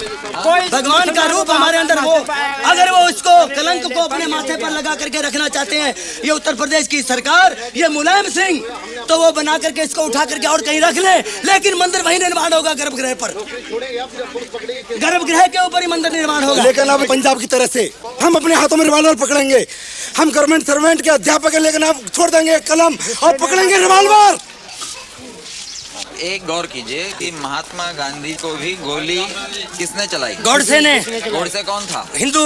भगवान का रूप हमारे अंदर हो, अगर वो उसको कलंक को अपने माथे पर लगा करके रखना चाहते हैं ये उत्तर प्रदेश की सरकार, ये मुलायम सिंह, तो वो बना करके इसको उठा करके और कहीं रख ले, लेकिन मंदिर वही निर्माण होगा गर्भगृह पर। गर्भगृह के ऊपर ही मंदिर निर्माण होगा। लेकिन अब पंजाब की तरह से हम अपने हाथों में रिवॉल्वर पकड़ेंगे। हम गवर्नमेंट सर्वेंट के अध्यापक हैं, लेकिन आप छोड़ देंगे कलम और पकड़ेंगे रिवॉल्वर। एक गौर कीजिए कि महात्मा गांधी को भी गोली किसने चलाई? गोडसे ने। गोडसे कौन था? हिंदू।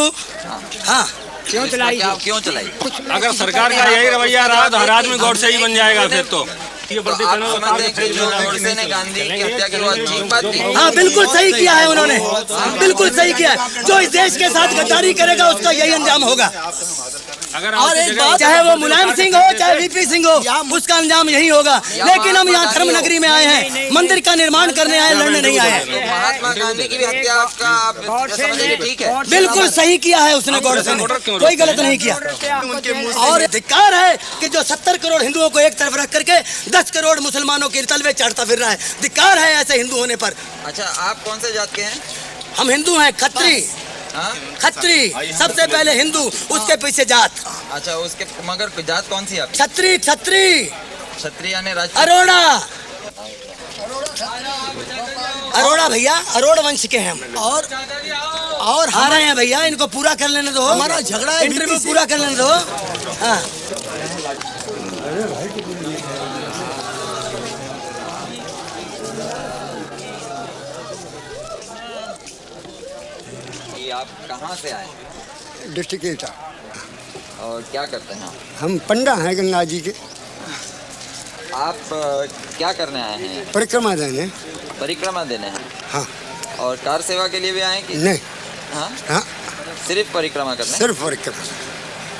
हाँ, क्यों चलाई? क्यों चलाई? अगर सरकार का यही रवैया रहा तो हर आदमी गोडसे ही बन जाएगा फिर तो। गोडसे ने गांधी की हत्या की अच्छी बात की। हाँ, बिल्कुल सही किया है उन्होंने, बिल्कुल सही किया है। जो इस देश के साथ गद्दारी करेगा उसका यही अंजाम होगा। और एक बात, चाहे वो मुलायम सिंह हो चाहे वीपी सिंह हो, उसका अंजाम यही होगा। लेकिन हम यहाँ धर्म नगरी में आए हैं, मंदिर का निर्माण करने आए, लड़ने नहीं आए हैं। महात्मा गांधी की भी हत्या आपका ठीक है? बिल्कुल सही किया है उसने, गोडसे ने कोई गलत नहीं किया। और धिक्कार है कि जो 70 करोड़ हिंदुओं को एक तरफ रख करके 10 करोड़ मुसलमानों के तलवे चढ़ता फिर रहा है। धिक्कार है ऐसे हिंदू होने पर। अच्छा, आप कौन से जात के हैं? हम हिंदू हैं, खत्री। खत्री सबसे पहले हिंदू, उसके पीछे जात। अच्छा, उसके मगर जात कौन सी है? छत्री। छत्री यानी अरोड़ा। अरोड़ा भैया, अरोड़ वंश के हैं हम। और हारे हैं भैया, इनको पूरा कर लेने दो। हमारा झगड़ा है, इंटरव्यू पूरा कर लेने दो। हाँ, आप कहाँ से आए? डिस्ट्रिक्ट एटा। और क्या करते हैं? हम पंडा हैं गंगा जी के। आप क्या करने आए हैं? परिक्रमा देने। परिक्रमा देने हैं? हाँ। और कार सेवा के लिए भी आए कि नहीं? हाँ? हाँ, सिर्फ परिक्रमा करने? सिर्फ परिक्रमा।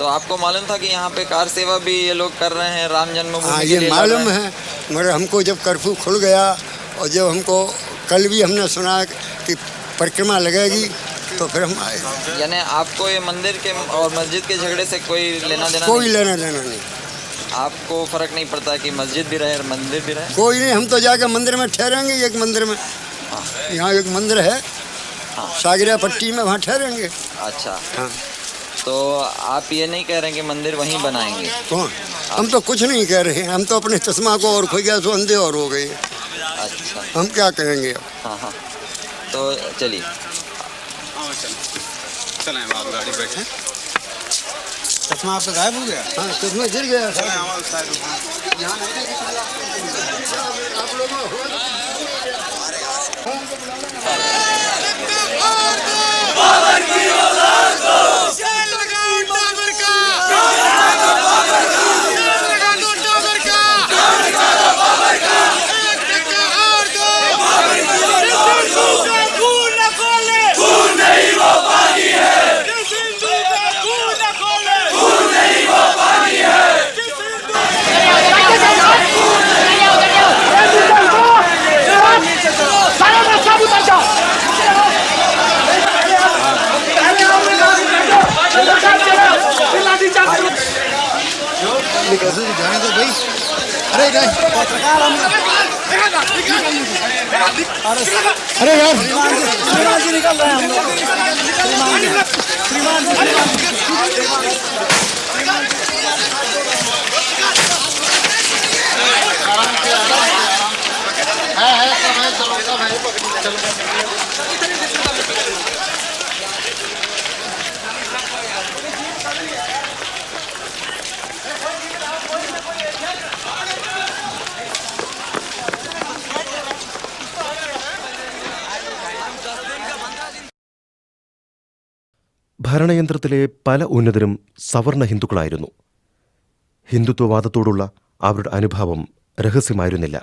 तो आपको मालूम था कि यहाँ पे कार सेवा भी ये लोग कर रहे हैं राम जन्मभूमि हाँ, के ये लिए मालूम है, मगर हमको जब कर्फ्यू खुल गया और जब हमको कल भी हमने सुना कि परिक्रमा लगेगी तो फिर हम आए। यानी आपको ये मंदिर के और मस्जिद के झगड़े से कोई लेना देना कोई लेना देना नहीं। आपको फर्क नहीं पड़ता कि मस्जिद भी रहे और मंदिर भी रहे? कोई नहीं, हम तो जाकर मंदिर में ठहरेंगे। एक मंदिर में, यहाँ एक मंदिर है सागरिया पट्टी में, वहाँ ठहरेंगे। अच्छा हाँ। तो आप ये नहीं कह रहे कि मंदिर वहीं बनाएंगे? कौन? हम तो कुछ नहीं कह रहे हैं, हम तो अपने चश्मा को और खो गया तो अंधे और हो गए। अच्छा, हम क्या कहेंगे अब? हाँ हाँ, तो चलिए चलें, आप गाड़ी बैठे। चश्मा आपका गायब हो गया? हाँ, चश्मा गिर गया। आप लोगों कैसे जाने दो भाई। अरे पत्रकार अरे यार श्रीमान जी निकल रहे हैं हम लोग। श्रीमान ഭരണയന്ത്രത്തിലെ പല ഉന്നതരും സവർണ ഹിന്ദുക്കളായിരുന്നു. ഹിന്ദുത്വവാദത്തോടുള്ള അവരുടെ അനുഭാവം രഹസ്യമായിരുന്നില്ല.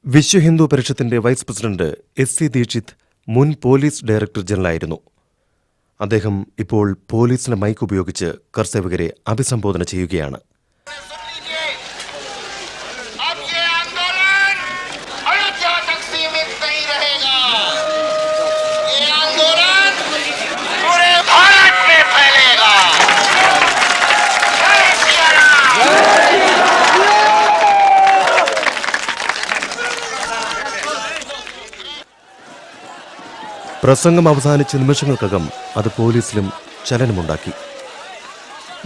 വിശ്വ ഹിന്ദു പരിഷത്തിന്റെ വൈസ് പ്രസിഡന്റ് SC ദീക്ഷിത് മുൻ പോലീസ് ഡയറക്ടർ ജനറലായിരുന്നു. അദ്ദേഹം ഇപ്പോൾ പോലീസിന്റെ മൈക്ക് ഉപയോഗിച്ച് കർഷകരെ അഭിസംബോധന ചെയ്യുകയാണ്. പ്രസംഗം അവസാനിച്ച നിമിഷങ്ങൾക്കകം അത് പോലീസിലും ചലനമുണ്ടാക്കി.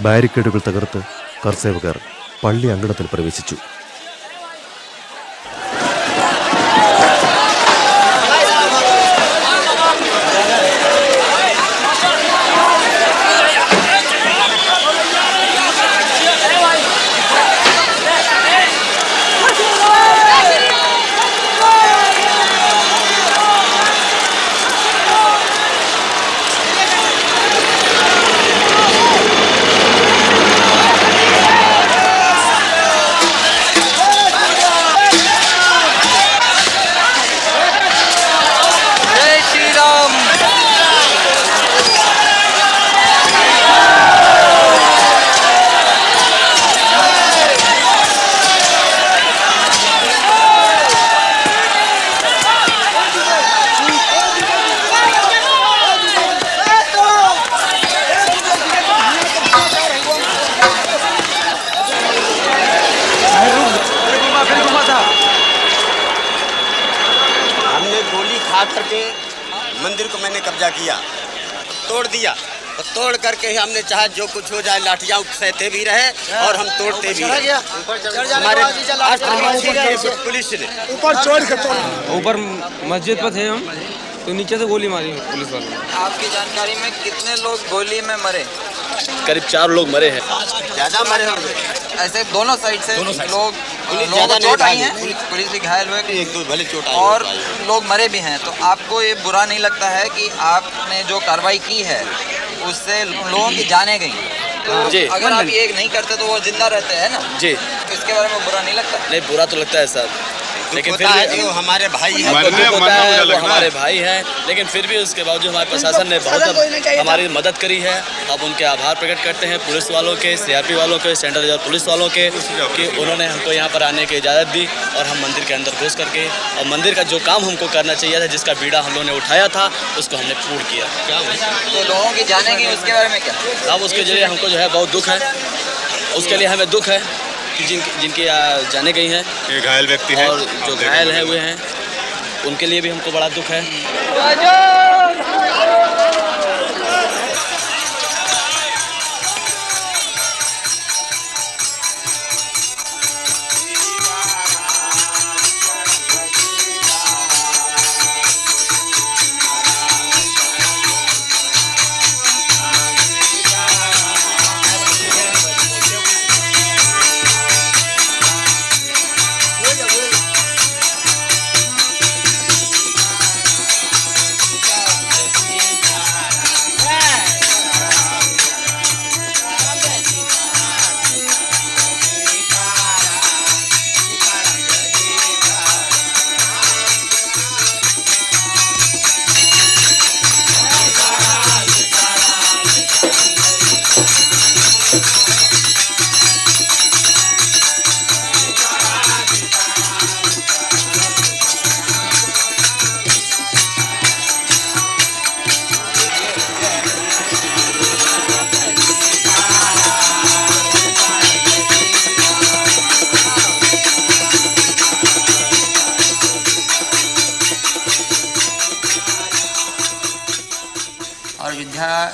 ബാരിക്കേഡുകൾ തകർത്ത് കർസേവകർ പള്ളി അങ്കണത്തിൽ പ്രവേശിച്ചു. करके मंदिर को मैंने कब्जा किया, तोड़ दिया, और तोड़ करके हमने चाहे जो कुछ हो जाए, लाठियां सहते भी रहे और हम तोड़ते भी रहे। हमारे पुलिस ने ऊपर मस्जिद पर थे हम, तो नीचे से गोली मारी पुलिस वालों ने। आपकी जानकारी में कितने लोग गोली में मरे? करीब 4 लोग मरे हैं। ज्यादा मरे होंगे, ऐसे दोनों साइड से लोग चोट आई है, पुलिस भी घायल हुए, 1-2 भले चोट आई और लोग मरे भी हैं। तो आपको ये बुरा नहीं लगता है कि आपने जो कार्रवाई की है उससे लोगों की जाने गई? तो अगर आप ये नहीं करते तो वो जिंदा रहते हैं ना जी, तो इसके बारे में बुरा नहीं लगता? नहीं, बुरा तो लगता है साहब, लेकिन फिर भी वो हमारे भाई हैं, वो हमारे भाई हैं, लेकिन फिर भी उसके बावजूद हमारे प्रशासन ने बहुत हमारी मदद करी है। अब उनके आभार प्रकट करते हैं पुलिस वालों के, CRP वालों के, सेंट्रल रिजर्व पुलिस वालों के, कि उन्होंने हमको यहाँ पर आने की इजाज़त दी और हम मंदिर के अंदर घुस करके और मंदिर का जो काम हमको करना चाहिए था, जिसका बीड़ा हम लोगों ने उठाया था, उसको हमने पूर्ण किया। तो लोगों की जानेंगे उसके बारे में क्या? अब उसके जरिए हमको जो है बहुत दुख है, उसके लिए हमें दुख है कि जिनकी जाने गई हैं, ये घायल व्यक्ति हैं और जो घायल है हुए हैं, उनके लिए भी हमको बड़ा दुख है।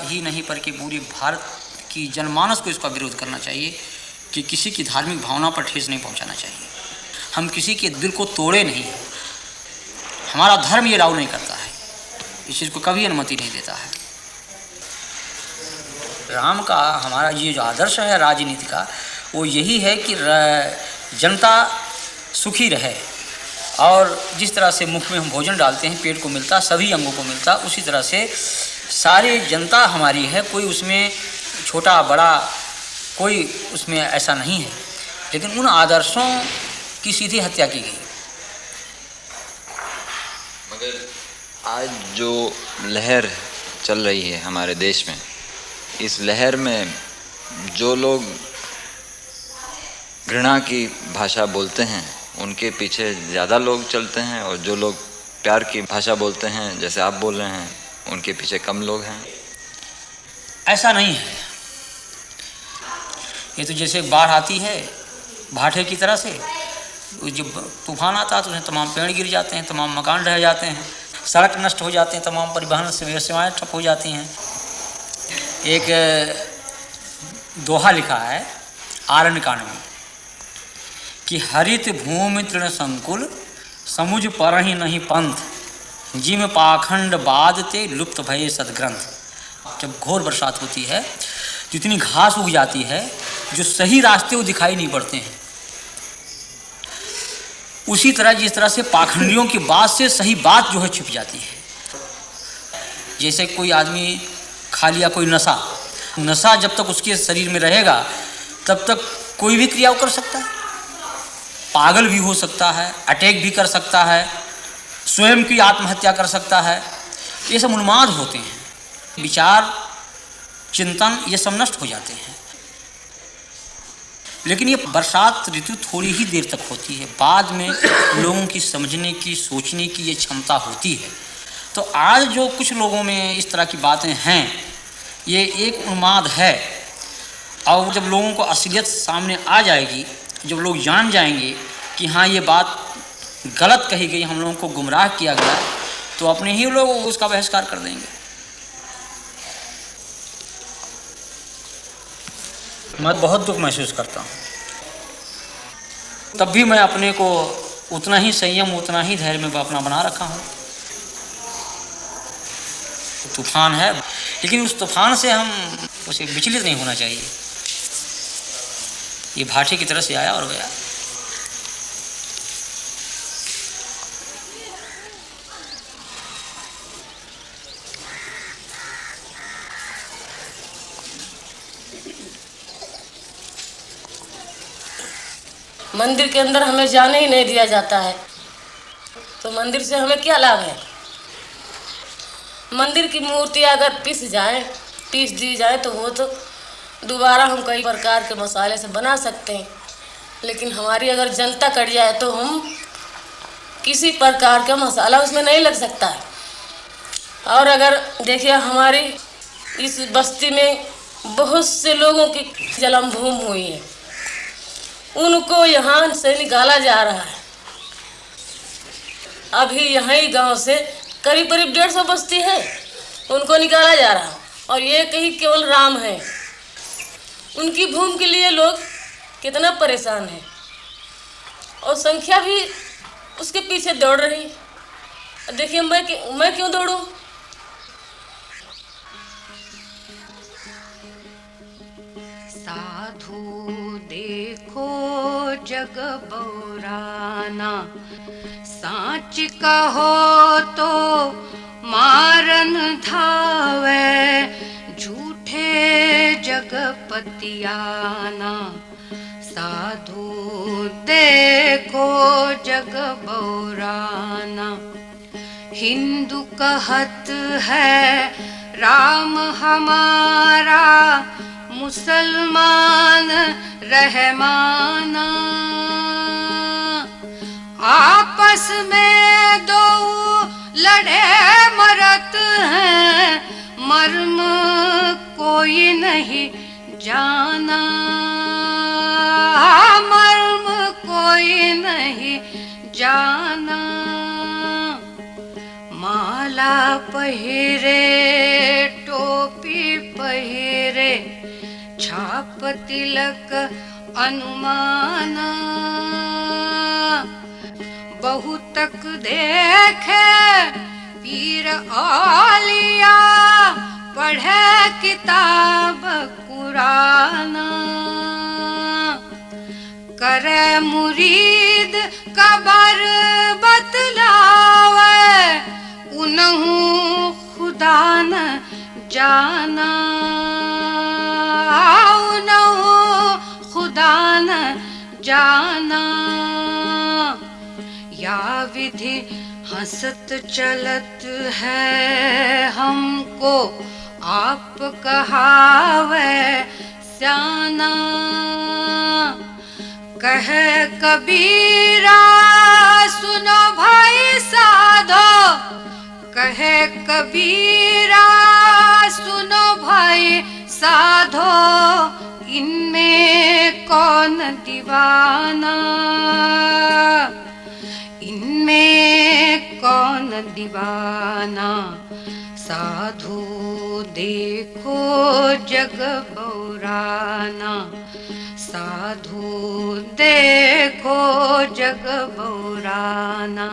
ही नहीं पर कि पूरी भारत की जनमानस को इसका विरोध करना चाहिए कि किसी की धार्मिक भावना पर ठेस नहीं पहुंचाना चाहिए। हम किसी के दिल को तोड़े नहीं, हमारा धर्म ये राव नहीं करता है, इस चीज़ को कभी अनुमति नहीं देता है। राम का हमारा ये जो आदर्श है राजनीति का, वो यही है कि जनता सुखी रहे, और जिस तरह से मुख में हम भोजन डालते हैं पेट को मिलता, सभी अंगों को मिलता, उसी तरह से सारी जनता हमारी है, कोई उसमें छोटा बड़ा कोई उसमें ऐसा नहीं है। लेकिन उन आदर्शों की सीधी हत्या की गई। मगर आज जो लहर चल रही है हमारे देश में, इस लहर में जो लोग घृणा की भाषा बोलते हैं उनके पीछे ज़्यादा लोग चलते हैं, और जो लोग प्यार की भाषा बोलते हैं जैसे आप बोल रहे हैं उनके पीछे कम लोग हैं। ऐसा नहीं है। ये तो जैसे बाढ़ आती है भाटे की तरह से, जब तूफान आता है तो उसमें तमाम पेड़ गिर जाते हैं, तमाम मकान ढह जाते हैं, सड़क नष्ट हो जाते हैं, तमाम परिवहन सेवाएं ठप हो जाती हैं। एक दोहा लिखा है आरण्यकांड में कि हरित भूमि तृण संकुल समुझ परहि नहीं पंथ, जिम पाखंड बादते लुप्त भये सदग्रंथ। जब घोर बरसात होती है तो इतनी घास उग जाती है जो सही रास्ते वो दिखाई नहीं पड़ते हैं। उसी तरह जिस तरह से पाखंडियों की बात से सही बात जो है छिप जाती है। जैसे कोई आदमी खा लिया कोई नशा जब तक उसके शरीर में रहेगा तब तक कोई भी क्रिया कर सकता है, पागल भी हो सकता है, अटैक भी कर सकता है, स्वयं की आत्महत्या कर सकता है। ये सब उन्माद होते हैं, विचार चिंतन ये सब नष्ट हो जाते हैं। लेकिन ये बरसात ऋतु थोड़ी ही देर तक होती है, बाद में लोगों की समझने की सोचने की ये क्षमता होती है। तो आज जो कुछ लोगों में इस तरह की बातें हैं ये एक उन्माद है, और जब लोगों को असलियत सामने आ जाएगी, जब लोग जान जाएंगे कि हाँ ये बात गलत कही गई, हम लोगों को गुमराह किया गया, तो अपने ही लोग उसका बहिष्कार कर देंगे। मैं बहुत दुख महसूस करता हूँ, तब भी मैं अपने को उतना ही संयम उतना ही धैर्य में अपना बना रखा हूँ। तूफान है, लेकिन उस तूफान से हम उसे विचलित नहीं होना चाहिए। ये भाटे की तरह से आया और गया। मंदिर के अंदर हमें जाने ही नहीं दिया जाता है। तो मंदिर से हमें क्या लाभ है? मंदिर की मूर्ति अगर पीस दी जाए तो वो तो दोबारा हम कई प्रकार के मसाले से बना सकते हैं, लेकिन हमारी अगर जनता कट जाए तो हम किसी प्रकार का मसाला उसमें नहीं लग सकता है। और अगर देखिए हमारी इस बस्ती में बहुत से लोगों की जन्म भूमि हुई है, उनको यहाँ से निकाला जा रहा है। अभी यहाँ ही गांव से करीब 150 बस्ती है, उनको निकाला जा रहा है। और ये कहीं केवल राम है, उनकी भूमि के लिए लोग कितना परेशान है और संख्या भी उसके पीछे दौड़ रही। देखिए मैं क्यों दौड़ूं? साधु देखो जग बौराना, साच कहो तो मारन धावे, झूठे जगपतियाना। साधु देखो जग बौराना, हिंदू कहत है राम हमारा, मुसलमान रहमाना। आपस में दो लड़े मरत हैं, मर्म कोई नहीं जाना, मर्म कोई नहीं जाना। माला पहिरे टोपी पहिरे, छाप तिलक अनुमाना। बहुतक देखे पीर औलिया, पढ़े किताब कुराना। करे मुरीद कबर बतलावे, उनहु खुदा न जाना, उनहु खुदा न जाना। या विधि हंसत चलत है हमको, आप कहावे स्याना। कहे कबीरा सुनो भाई साधो, कहे कबीरा सुनो भाई साधो, इनमें कौन दीवाना, इनमें कौन दीवाना। साधु देखो जग बौराना, साधु देखो जग बौराना।